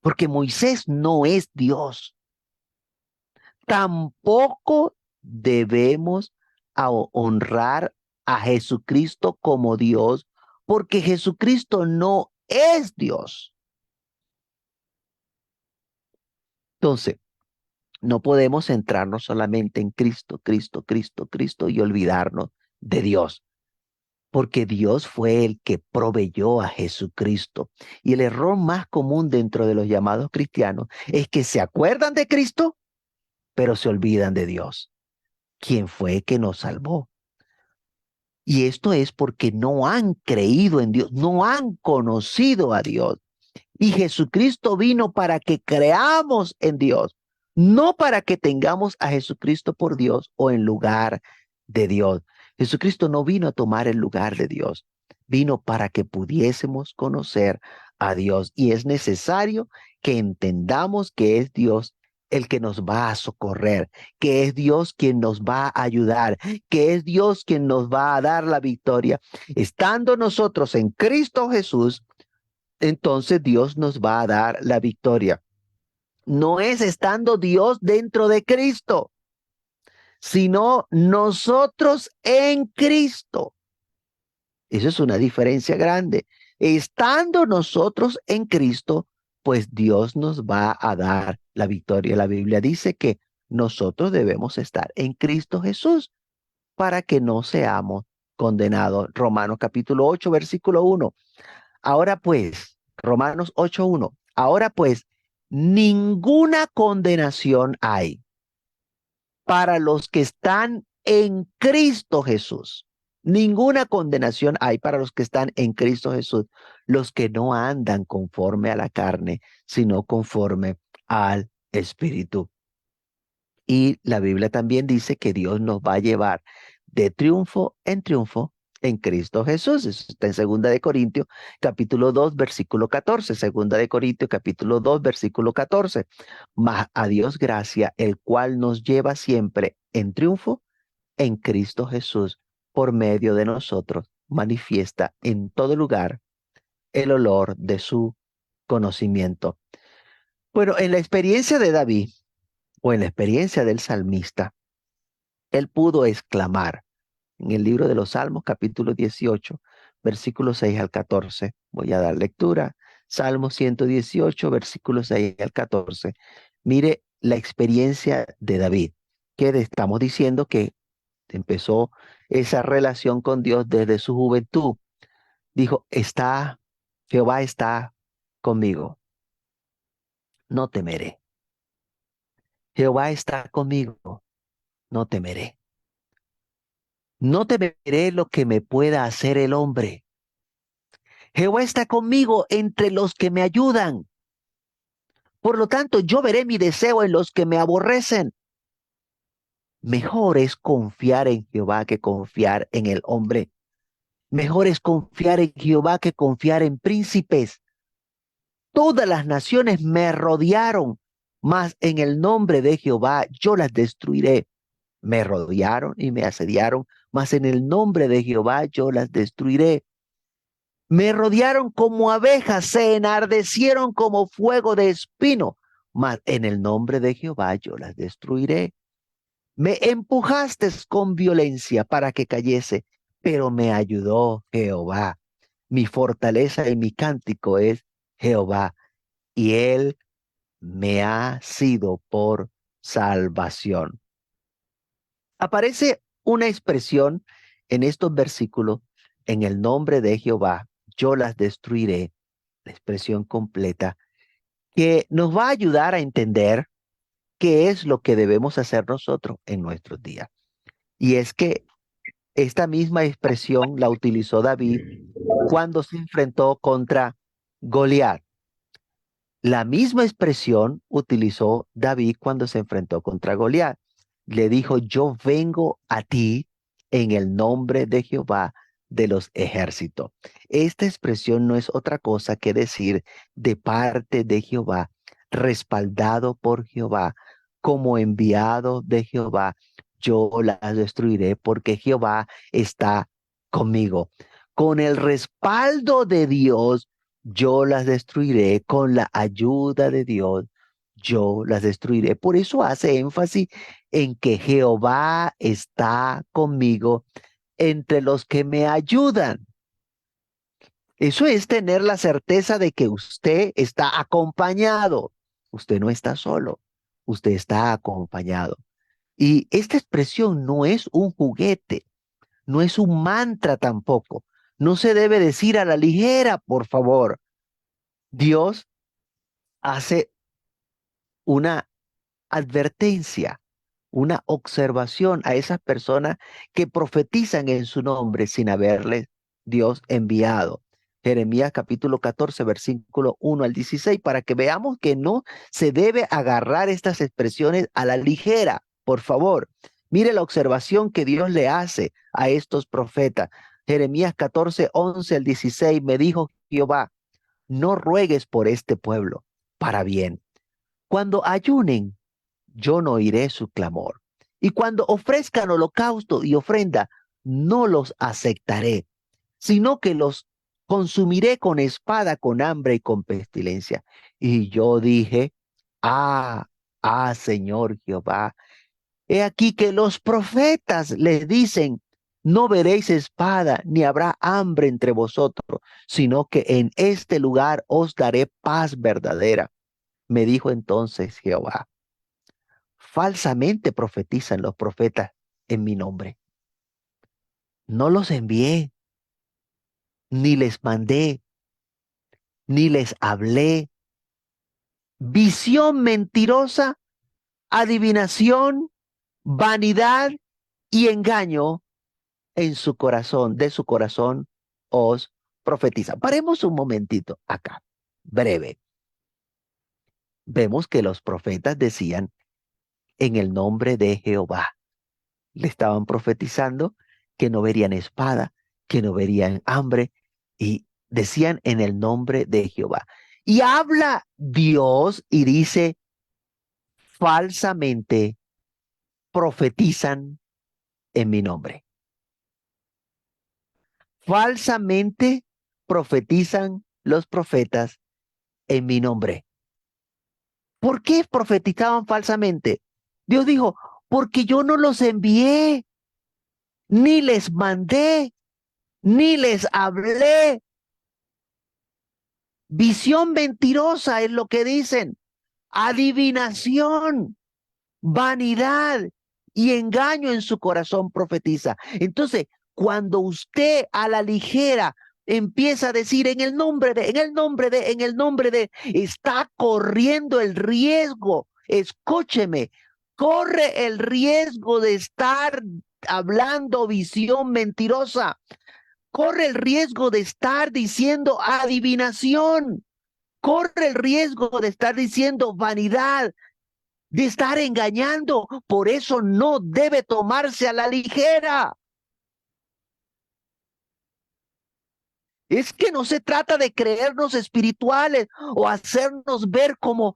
porque Moisés no es Dios. Tampoco debemos honrar a Jesucristo como Dios, porque Jesucristo no es Dios. Entonces, no podemos centrarnos solamente en Cristo, Cristo, Cristo, Cristo y olvidarnos de Dios, porque Dios fue el que proveyó a Jesucristo. Y el error más común dentro de los llamados cristianos es que se acuerdan de Cristo, pero se olvidan de Dios, quien fue que nos salvó. Y esto es porque no han creído en Dios, no han conocido a Dios. Y Jesucristo vino para que creamos en Dios, no para que tengamos a Jesucristo por Dios o en lugar de Dios. Jesucristo no vino a tomar el lugar de Dios, vino para que pudiésemos conocer a Dios. Y es necesario que entendamos que es Dios el que nos va a socorrer, que es Dios quien nos va a ayudar, que es Dios quien nos va a dar la victoria. Estando nosotros en Cristo Jesús, entonces Dios nos va a dar la victoria. No es estando Dios dentro de Cristo, sino nosotros en Cristo. Eso es una diferencia grande. Estando nosotros en Cristo, pues Dios nos va a dar la victoria. La Biblia dice que nosotros debemos estar en Cristo Jesús para que no seamos condenados. Romanos capítulo 8, versículo 1. Ahora pues, Romanos 8:1, ahora pues, ninguna condenación hay para los que están en Cristo Jesús. Ninguna condenación hay para los que están en Cristo Jesús, los que no andan conforme a la carne, sino conforme al Espíritu. Y la Biblia también dice que Dios nos va a llevar de triunfo en Cristo Jesús. Eso está en Segunda de Corintios, capítulo 2, versículo 14. Segunda de Corintios, capítulo 2, versículo 14. Mas a Dios gracia, el cual nos lleva siempre en triunfo en Cristo Jesús, por medio de nosotros, manifiesta en todo lugar el olor de su conocimiento. Bueno, en la experiencia de David o en la experiencia del salmista, él pudo exclamar en el libro de los Salmos, capítulo 18, versículos 6 al 14. Voy a dar lectura. Salmo 118, versículos 6 al 14. Mire la experiencia de David, que estamos diciendo que empezó esa relación con Dios desde su juventud. Dijo, Jehová está conmigo, no temeré. Jehová está conmigo, no temeré. No temeré lo que me pueda hacer el hombre. Jehová está conmigo entre los que me ayudan. Por lo tanto, yo veré mi deseo en los que me aborrecen. Mejor es confiar en Jehová que confiar en el hombre. Mejor es confiar en Jehová que confiar en príncipes. Todas las naciones me rodearon, mas en el nombre de Jehová yo las destruiré. Me rodearon y me asediaron, mas en el nombre de Jehová yo las destruiré. Me rodearon como abejas, se enardecieron como fuego de espino, mas en el nombre de Jehová yo las destruiré. Me empujaste con violencia para que cayese, pero me ayudó Jehová. Mi fortaleza y mi cántico es Jehová, y él me ha sido por salvación. Aparece una expresión en estos versículos, en el nombre de Jehová, yo las destruiré, la expresión completa, que nos va a ayudar a entender qué es lo que debemos hacer nosotros en nuestros días. Y es que esta misma expresión la utilizó David cuando se enfrentó contra Goliat. La misma expresión utilizó David cuando se enfrentó contra Goliat. Le dijo, yo vengo a ti en el nombre de Jehová de los ejércitos. Esta expresión no es otra cosa que decir de parte de Jehová, respaldado por Jehová, como enviado de Jehová, yo las destruiré porque Jehová está conmigo. Con el respaldo de Dios, yo las destruiré con la ayuda de Dios, yo las destruiré. Por eso hace énfasis en que Jehová está conmigo entre los que me ayudan. Eso es tener la certeza de que usted está acompañado. Usted no está solo, usted está acompañado. Y esta expresión no es un juguete, no es un mantra tampoco. No se debe decir a la ligera, por favor. Dios hace una advertencia, una observación a esas personas que profetizan en su nombre sin haberles Dios enviado. Jeremías capítulo 14, versículo 1 al 16, para que veamos que no se debe agarrar estas expresiones a la ligera, por favor. Mire la observación que Dios le hace a estos profetas. Jeremías 14, 11 al 16, me dijo Jehová, no ruegues por este pueblo para bien. Cuando ayunen, yo no oiré su clamor. Y cuando ofrezcan holocausto y ofrenda, no los aceptaré, sino que los consumiré con espada, con hambre y con pestilencia. Y yo dije, Señor Jehová, he aquí que los profetas les dicen, no veréis espada, ni habrá hambre entre vosotros, sino que en este lugar os daré paz verdadera. Me dijo entonces Jehová, falsamente profetizan los profetas en mi nombre. No los envié, ni les mandé, ni les hablé. Visión mentirosa, adivinación, vanidad y engaño en su corazón, de su corazón os profetizan. Paremos un momentito acá, breve. Vemos que los profetas decían en el nombre de Jehová. Le estaban profetizando que no verían espada, que no verían hambre, y decían en el nombre de Jehová. Y habla Dios y dice, falsamente profetizan en mi nombre. Falsamente profetizan los profetas en mi nombre. ¿Por qué profetizaban falsamente? Dios dijo, porque yo no los envié, ni les mandé, ni les hablé. Visión mentirosa es lo que dicen. Adivinación, vanidad y engaño en su corazón profetiza. Entonces, cuando usted a la ligera empieza a decir en el nombre de, en el nombre de, está corriendo el riesgo, escúcheme, corre el riesgo de estar hablando visión mentirosa, corre el riesgo de estar diciendo adivinación, corre el riesgo de estar diciendo vanidad, de estar engañando. Por eso no debe tomarse a la ligera. Es que no se trata de creernos espirituales o hacernos ver como,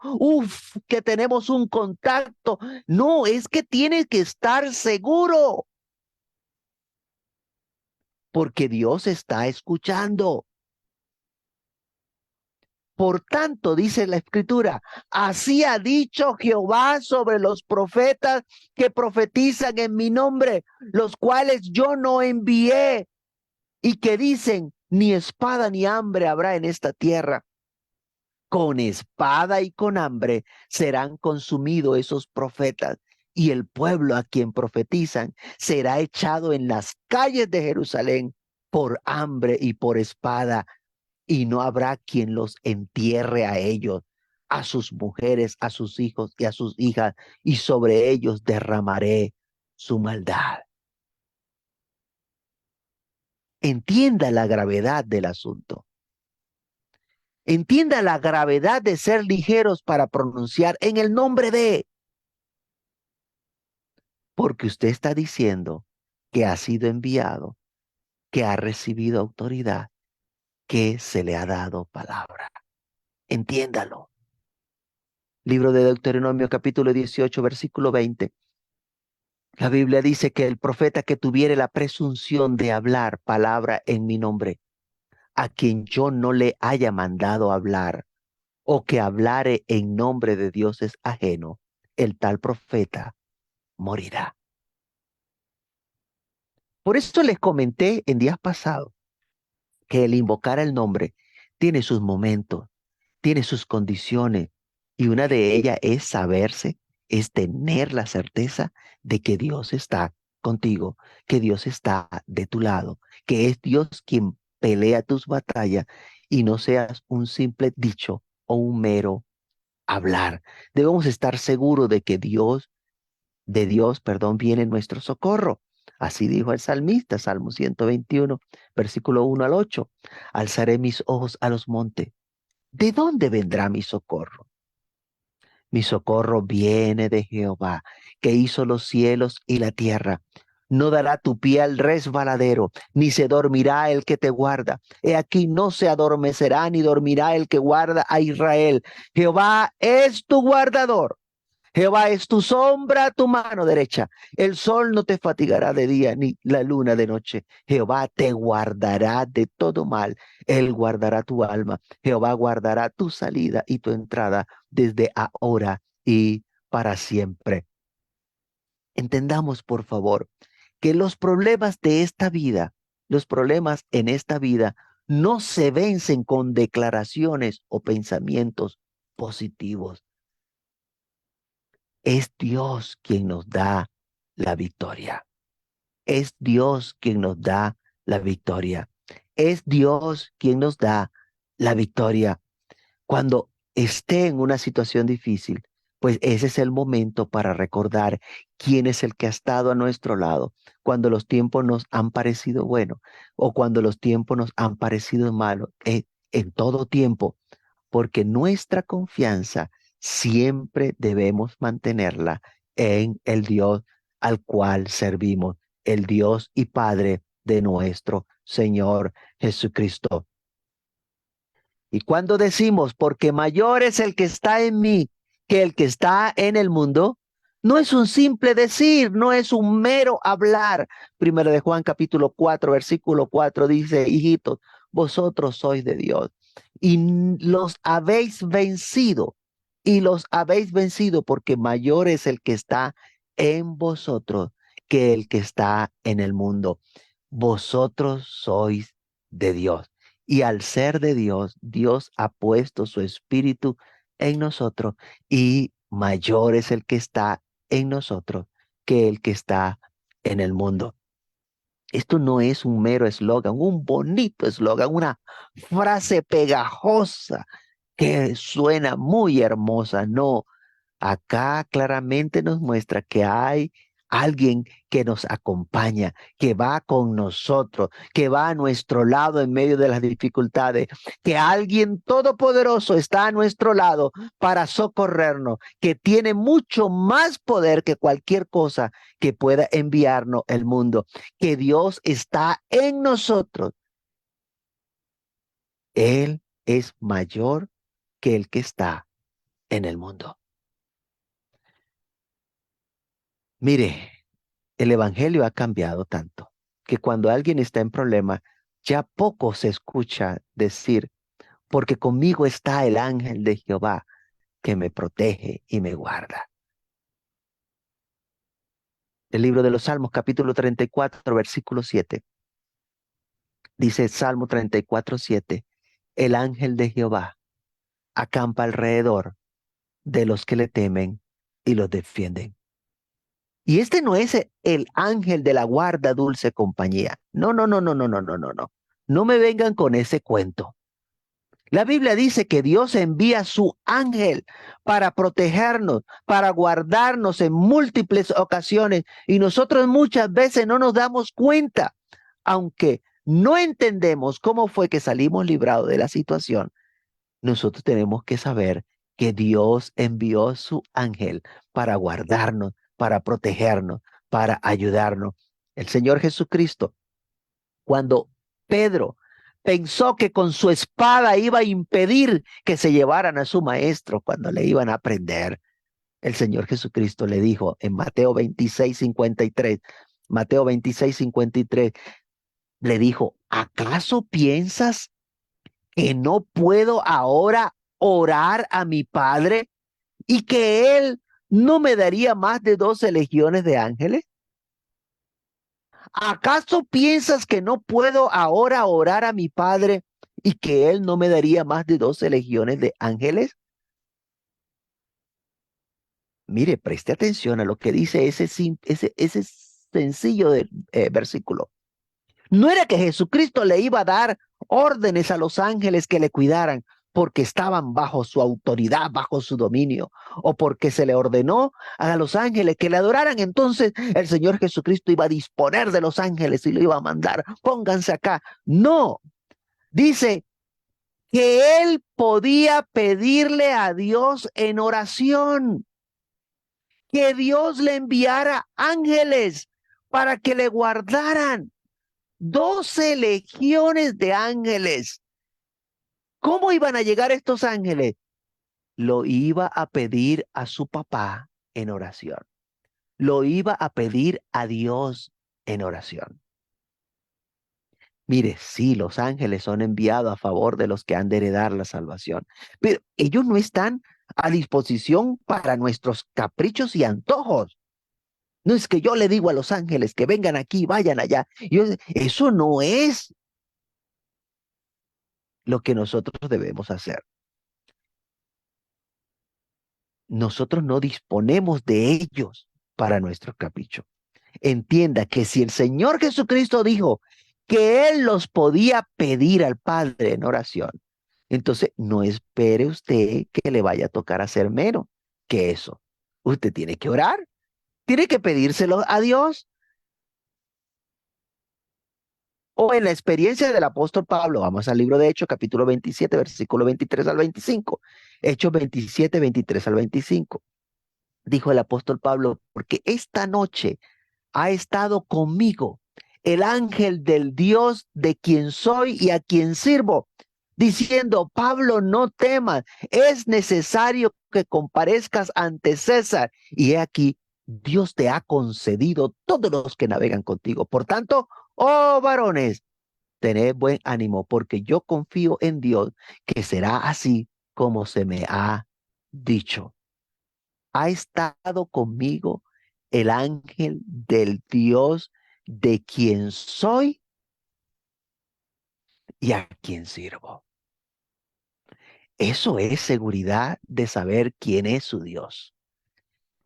que tenemos un contacto. No, es que tienes que estar seguro porque Dios está escuchando. Por tanto, dice la Escritura, así ha dicho Jehová sobre los profetas que profetizan en mi nombre, los cuales yo no envié, y que dicen, ni espada ni hambre habrá en esta tierra. Con espada y con hambre serán consumidos esos profetas, y el pueblo a quien profetizan será echado en las calles de Jerusalén por hambre y por espada, y no habrá quien los entierre a ellos, a sus mujeres, a sus hijos y a sus hijas, y sobre ellos derramaré su maldad. Entienda la gravedad del asunto. Entienda la gravedad de ser ligeros para pronunciar en el nombre de, porque usted está diciendo que ha sido enviado, que ha recibido autoridad, que se le ha dado palabra. Entiéndalo. Libro de Deuteronomio capítulo 18, versículo 20. La Biblia dice que el profeta que tuviere la presunción de hablar palabra en mi nombre, a quien yo no le haya mandado hablar, o que hablare en nombre de dioses ajeno, el tal profeta morirá. Por eso les comenté en días pasados que el invocar el nombre tiene sus momentos, tiene sus condiciones, y una de ellas es saberse, es tener la certeza de que Dios está contigo, que Dios está de tu lado, que es Dios quien pelea tus batallas y no seas un simple dicho o un mero hablar. Debemos estar seguros de que Dios, perdón, viene nuestro socorro. Así dijo el salmista, Salmo 121, versículo 1 al 8. Alzaré mis ojos a los montes. ¿De dónde vendrá mi socorro? Mi socorro viene de Jehová, que hizo los cielos y la tierra. No dará tu pie al resbaladero, ni se dormirá el que te guarda. He aquí no se adormecerá ni dormirá el que guarda a Israel. Jehová es tu guardador. Jehová es tu sombra, tu mano derecha. El sol no te fatigará de día, ni la luna de noche. Jehová te guardará de todo mal. Él guardará tu alma. Jehová guardará tu salida y tu entrada desde ahora y para siempre. Entendamos, por favor, que los problemas de esta vida, los problemas en esta vida, no se vencen con declaraciones o pensamientos positivos. Es Dios quien nos da la victoria. Es Dios quien nos da la victoria. Es Dios quien nos da la victoria. Cuando esté en una situación difícil, pues ese es el momento para recordar quién es el que ha estado a nuestro lado cuando los tiempos nos han parecido buenos o cuando los tiempos nos han parecido malos. En todo tiempo, porque nuestra confianza siempre debemos mantenerla en el Dios al cual servimos, el Dios y Padre de nuestro Señor Jesucristo. Y cuando decimos, porque mayor es el que está en mí que el que está en el mundo, no es un simple decir, no es un mero hablar. Primero de Juan capítulo 4, versículo 4 dice, hijitos, vosotros sois de Dios y los habéis vencido, y los habéis vencido porque mayor es el que está en vosotros que el que está en el mundo. Vosotros sois de Dios. Y al ser de Dios, Dios ha puesto su espíritu en nosotros y mayor es el que está en nosotros que el que está en el mundo. Esto no es un mero eslogan, un bonito eslogan, una frase pegajosa que suena muy hermosa. No, Acá claramente nos muestra que hay alguien que nos acompaña, que va con nosotros, que va a nuestro lado en medio de las dificultades, que alguien todopoderoso está a nuestro lado para socorrernos, que tiene mucho más poder que cualquier cosa que pueda enviarnos el mundo, que Dios está en nosotros. Él es mayor que el que está en el mundo. Mire, el evangelio ha cambiado tanto que cuando alguien está en problema, ya poco se escucha decir, porque conmigo está el ángel de Jehová que me protege y me guarda. El libro de los Salmos, capítulo 34, versículo 7, dice Salmo 34, 7, el ángel de Jehová acampa alrededor de los que le temen y los defienden. Y este no es el ángel de la guarda dulce compañía. No, no, no, no, no, no, no, no, no. No me vengan con ese cuento. La Biblia dice que Dios envía su ángel para protegernos, para guardarnos en múltiples ocasiones y nosotros muchas veces no nos damos cuenta, aunque no entendemos cómo fue que salimos librados de la situación. Nosotros tenemos que saber que Dios envió su ángel para guardarnos, para protegernos, para ayudarnos. El Señor Jesucristo, cuando Pedro pensó que con su espada iba a impedir que se llevaran a su maestro cuando le iban a prender, el Señor Jesucristo le dijo en Mateo 26:53, Mateo 26:53, le dijo, ¿acaso piensas que no puedo ahora orar a mi Padre y que Él no me daría más de 12 legiones de ángeles? ¿Acaso piensas que no puedo ahora orar a mi Padre y que Él no me daría más de 12 legiones de ángeles? Mire, preste atención a lo que dice ese sencillo versículo. No era que Jesucristo le iba a dar órdenes a los ángeles que le cuidaran porque estaban bajo su autoridad, bajo su dominio, o porque se le ordenó a los ángeles que le adoraran. Entonces el Señor Jesucristo iba a disponer de los ángeles y lo iba a mandar, pónganse acá. No, dice que él podía pedirle a Dios en oración que Dios le enviara ángeles para que le guardaran. 12 legiones de ángeles. ¿Cómo iban a llegar estos ángeles? Lo iba a pedir a su papá en oración. Lo iba a pedir a Dios en oración. Mire, sí, los ángeles son enviados a favor de los que han de heredar la salvación, pero ellos no están a disposición para nuestros caprichos y antojos. No es que yo le digo a los ángeles que vengan aquí, vayan allá. Eso no es lo que nosotros debemos hacer. Nosotros no disponemos de ellos para nuestro capricho. Entienda que si el Señor Jesucristo dijo que Él los podía pedir al Padre en oración, entonces no espere usted que le vaya a tocar hacer menos que eso. Usted tiene que orar, tiene que pedírselo a Dios. O en la experiencia del apóstol Pablo, vamos al libro de Hechos, capítulo 27, versículo 23 al 25. Hechos 27, 23 al 25. Dijo el apóstol Pablo, porque esta noche ha estado conmigo el ángel del Dios de quien soy y a quien sirvo, diciendo, Pablo, no temas, es necesario que comparezcas ante César. Y he aquí, Dios te ha concedido todos los que navegan contigo. Por tanto, oh varones, tened buen ánimo, porque yo confío en Dios que será así como se me ha dicho. Ha estado conmigo el ángel del Dios de quien soy y a quien sirvo. Eso es seguridad de saber quién es su Dios.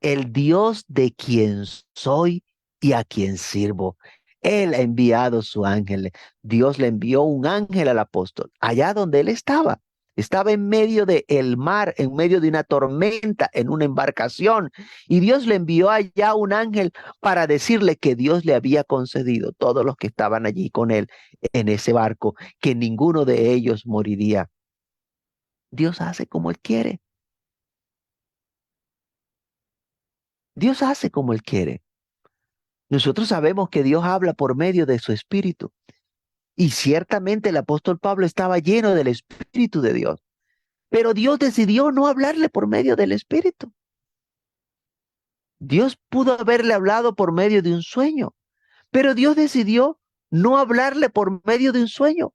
El Dios de quien soy y a quien sirvo. Él ha enviado su ángel. Dios le envió un ángel al apóstol allá donde él estaba. Estaba en medio del mar, en medio de una tormenta, en una embarcación. Y Dios le envió allá un ángel para decirle que Dios le había concedido, todos los que estaban allí con él en ese barco, que ninguno de ellos moriría. Dios hace como Él quiere. Dios hace como Él quiere. Nosotros sabemos que Dios habla por medio de su Espíritu. Y ciertamente el apóstol Pablo estaba lleno del Espíritu de Dios. Pero Dios decidió no hablarle por medio del Espíritu. Dios pudo haberle hablado por medio de un sueño, pero Dios decidió no hablarle por medio de un sueño,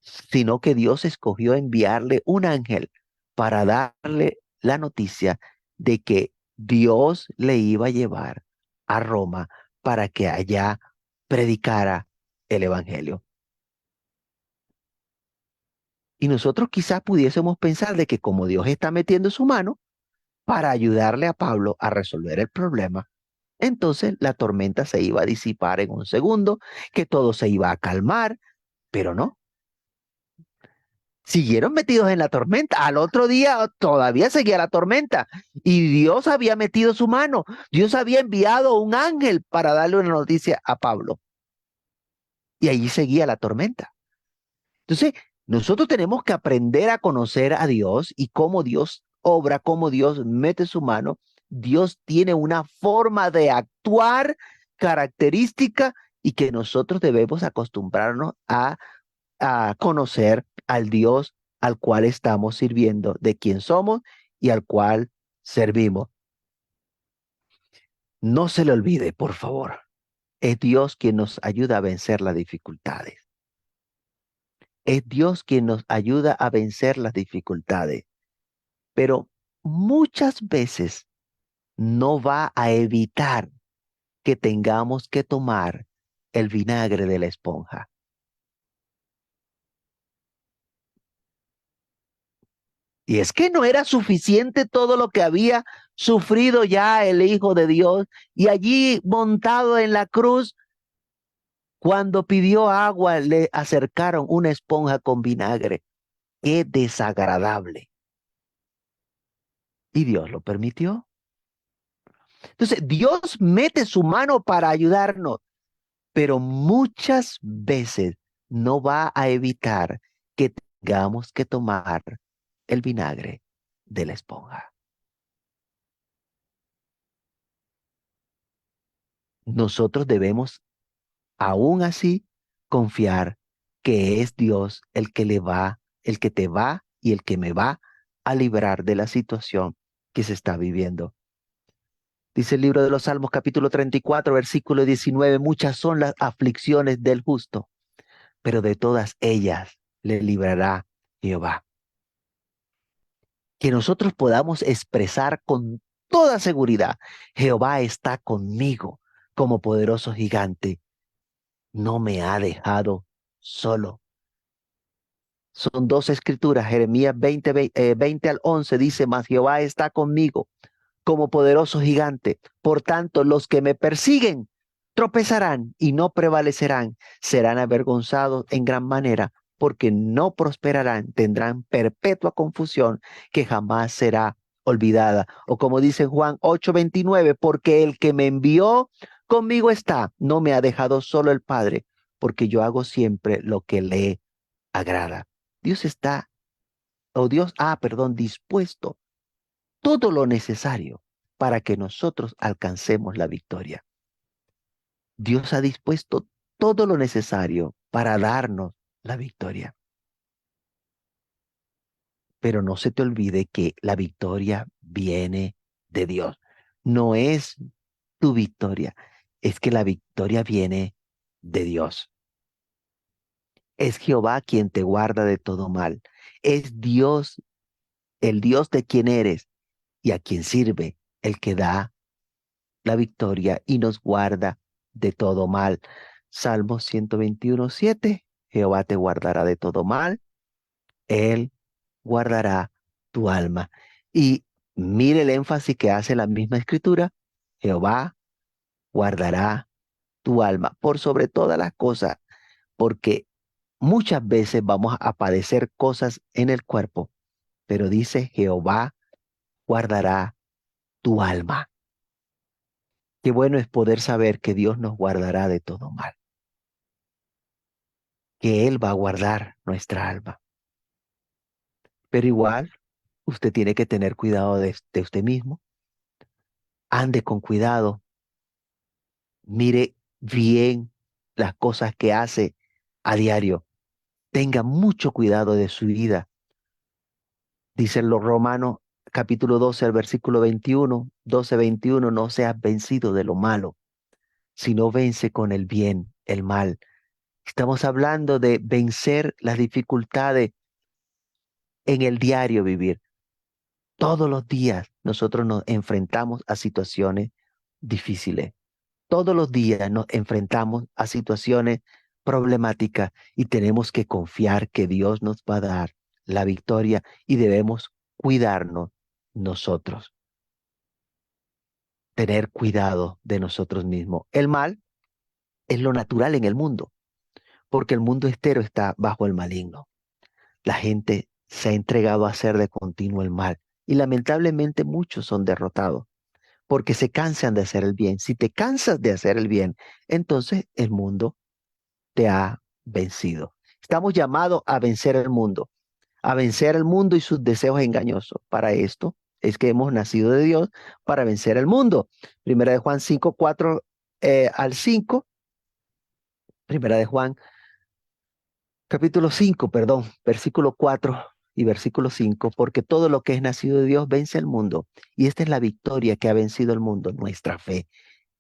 sino que Dios escogió enviarle un ángel para darle la noticia de que Dios le iba a llevar a Roma para que allá predicara el Evangelio. Y nosotros quizás pudiésemos pensar de que como Dios está metiendo su mano para ayudarle a Pablo a resolver el problema, entonces la tormenta se iba a disipar en un segundo, que todo se iba a calmar, pero no. Siguieron metidos en la tormenta. Al otro día todavía seguía la tormenta y Dios había metido su mano. Dios había enviado un ángel para darle una noticia a Pablo y allí seguía la tormenta. Entonces, nosotros tenemos que aprender a conocer a Dios y cómo Dios obra, cómo Dios mete su mano. Dios tiene una forma de actuar característica y que nosotros debemos acostumbrarnos a conocer al Dios al cual estamos sirviendo, de quien somos y al cual servimos. No se le olvide, por favor, es Dios quien nos ayuda a vencer las dificultades. Es Dios quien nos ayuda a vencer las dificultades, pero muchas veces no va a evitar que tengamos que tomar el vinagre de la esponja. Y es que no era suficiente todo lo que había sufrido ya el Hijo de Dios y allí montado en la cruz, cuando pidió agua le acercaron una esponja con vinagre. Qué desagradable. Y Dios lo permitió. Entonces, Dios mete su mano para ayudarnos, pero muchas veces no va a evitar que tengamos que tomar el vinagre de la esponja. Nosotros debemos aún así confiar que es Dios el que le va, el que te va y el que me va a librar de la situación que se está viviendo. Dice el libro de los Salmos capítulo 34, versículo 19, muchas son las aflicciones del justo, pero de todas ellas le librará Jehová. Que nosotros podamos expresar con toda seguridad, Jehová está conmigo como poderoso gigante, no me ha dejado solo. Son dos escrituras, Jeremías 20 al 11 dice, mas Jehová está conmigo como poderoso gigante. Por tanto, los que me persiguen tropezarán y no prevalecerán, serán avergonzados en gran manera, porque no prosperarán, tendrán perpetua confusión que jamás será olvidada. O como dice Juan 8:29, porque el que me envió conmigo está, no me ha dejado solo el Padre, porque yo hago siempre lo que le agrada. Dios está, o Dios ha, perdón, dispuesto todo lo necesario para que nosotros alcancemos la victoria. Dios ha dispuesto todo lo necesario para darnos la victoria. Pero no se te olvide que la victoria viene de Dios. No es tu victoria, es que la victoria viene de Dios. Es Jehová quien te guarda de todo mal. Es Dios, el Dios de quien eres y a quien sirve, el que da la victoria y nos guarda de todo mal. Salmo 121:7, Jehová te guardará de todo mal, Él guardará tu alma. Y mire el énfasis que hace la misma escritura, Jehová guardará tu alma por sobre todas las cosas, porque muchas veces vamos a padecer cosas en el cuerpo, pero dice Jehová guardará tu alma. Qué bueno es poder saber que Dios nos guardará de todo mal, que Él va a guardar nuestra alma. Pero igual, usted tiene que tener cuidado de usted mismo. Ande con cuidado, mire bien las cosas que hace a diario. Tenga mucho cuidado de su vida. Dicen los Romanos capítulo 12, el versículo 21, 12, 21, no seas vencido de lo malo, sino vence con el bien, el mal. Estamos hablando de vencer las dificultades en el diario vivir. Todos los días nosotros nos enfrentamos a situaciones difíciles. Todos los días nos enfrentamos a situaciones problemáticas y tenemos que confiar que Dios nos va a dar la victoria y debemos cuidarnos nosotros, tener cuidado de nosotros mismos. El mal es lo natural en el mundo, porque el mundo entero está bajo el maligno. La gente se ha entregado a hacer de continuo el mal y lamentablemente muchos son derrotados porque se cansan de hacer el bien. Si te cansas de hacer el bien, entonces el mundo te ha vencido. Estamos llamados a vencer el mundo y sus deseos engañosos. Para esto es que hemos nacido de Dios para vencer el mundo. Primera de Juan 5, 4 al 5. Primera de Juan capítulo 5, perdón, versículo 4 y versículo 5, porque todo lo que es nacido de Dios vence el mundo. Y esta es la victoria que ha vencido el mundo, nuestra fe.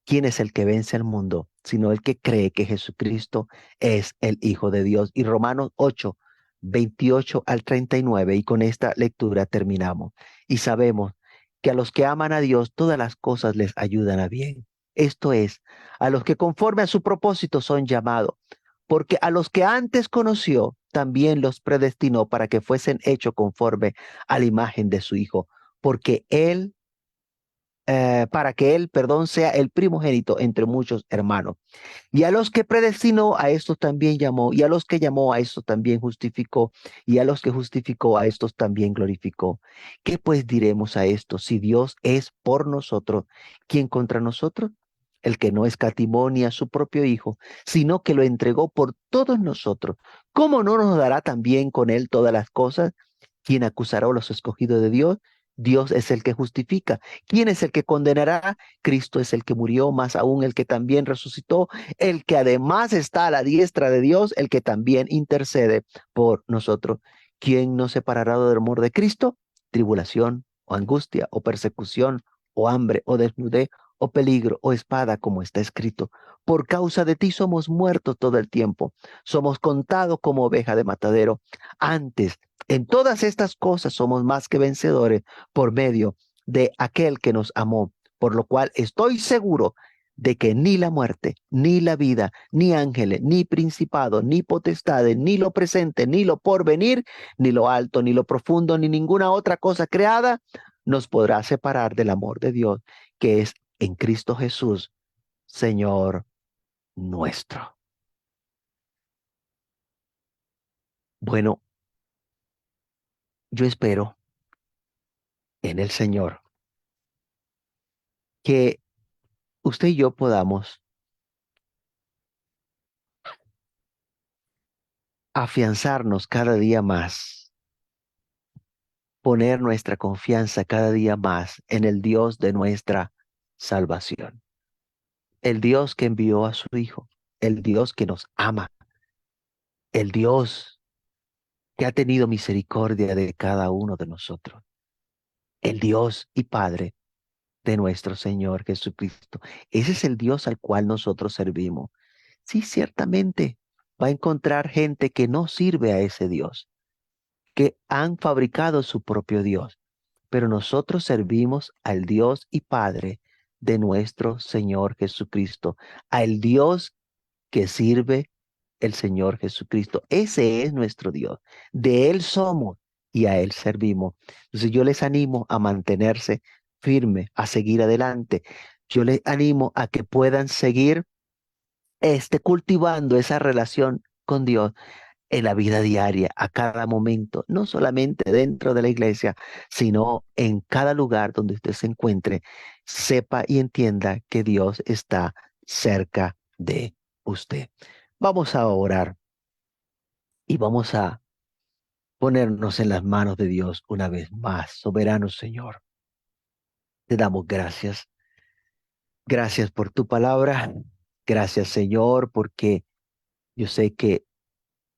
¿Quién es el que vence al mundo? Sino el que cree que Jesucristo es el Hijo de Dios. Y Romanos 8, 28 al 39. Y con esta lectura terminamos. Y sabemos que a los que aman a Dios, todas las cosas les ayudan a bien. Esto es, a los que conforme a su propósito son llamados. Porque a los que antes conoció, también los predestinó para que fuesen hechos conforme a la imagen de su Hijo. Porque Él para que él, perdón, sea el primogénito entre muchos hermanos. Y a los que predestinó, a estos también llamó, y a los que llamó, a estos también justificó, y a los que justificó, a estos también glorificó. ¿Qué pues diremos a esto? Si Dios es por nosotros, ¿quién contra nosotros? El que no escatimó ni a su propio Hijo, sino que lo entregó por todos nosotros. ¿Cómo no nos dará también con él todas las cosas? ¿Quién acusará a los escogidos de Dios? Dios es el que justifica. ¿Quién es el que condenará? Cristo es el que murió, más aún el que también resucitó, el que además está a la diestra de Dios, el que también intercede por nosotros. ¿Quién nos separará del amor de Cristo? Tribulación o angustia o persecución o hambre o desnudez o peligro o espada, como está escrito. Por causa de ti somos muertos todo el tiempo. Somos contados como oveja de matadero. Antes, en todas estas cosas somos más que vencedores por medio de aquel que nos amó, por lo cual estoy seguro de que ni la muerte, ni la vida, ni ángeles, ni principados, ni potestades, ni lo presente, ni lo porvenir, ni lo alto, ni lo profundo, ni ninguna otra cosa creada nos podrá separar del amor de Dios, que es en Cristo Jesús, Señor nuestro. Bueno, yo espero en el Señor que usted y yo podamos afianzarnos cada día más, poner nuestra confianza cada día más en el Dios de nuestra salvación, el Dios que envió a su Hijo, el Dios que nos ama, el Dios que ha tenido misericordia de cada uno de nosotros, el Dios y Padre de nuestro Señor Jesucristo. Ese es el Dios al cual nosotros servimos. Sí, ciertamente va a encontrar gente que no sirve a ese Dios, que han fabricado su propio Dios, pero nosotros servimos al Dios y Padre de nuestro Señor Jesucristo, al Dios que sirve el Señor Jesucristo. Ese es nuestro Dios. De Él somos y a Él servimos. Entonces yo les animo a mantenerse firme, a seguir adelante. Yo les animo a que puedan seguir cultivando esa relación con Dios, en la vida diaria, a cada momento, no solamente dentro de la iglesia, sino en cada lugar donde usted se encuentre, sepa y entienda que Dios está cerca de usted. Vamos a orar y vamos a ponernos en las manos de Dios una vez más. Soberano Señor, te damos gracias. Gracias por tu palabra. Gracias, Señor, porque yo sé que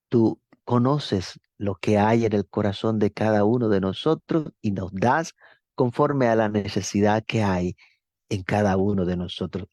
tú conoces lo que hay en el corazón de cada uno de nosotros y nos das conforme a la necesidad que hay en cada uno de nosotros.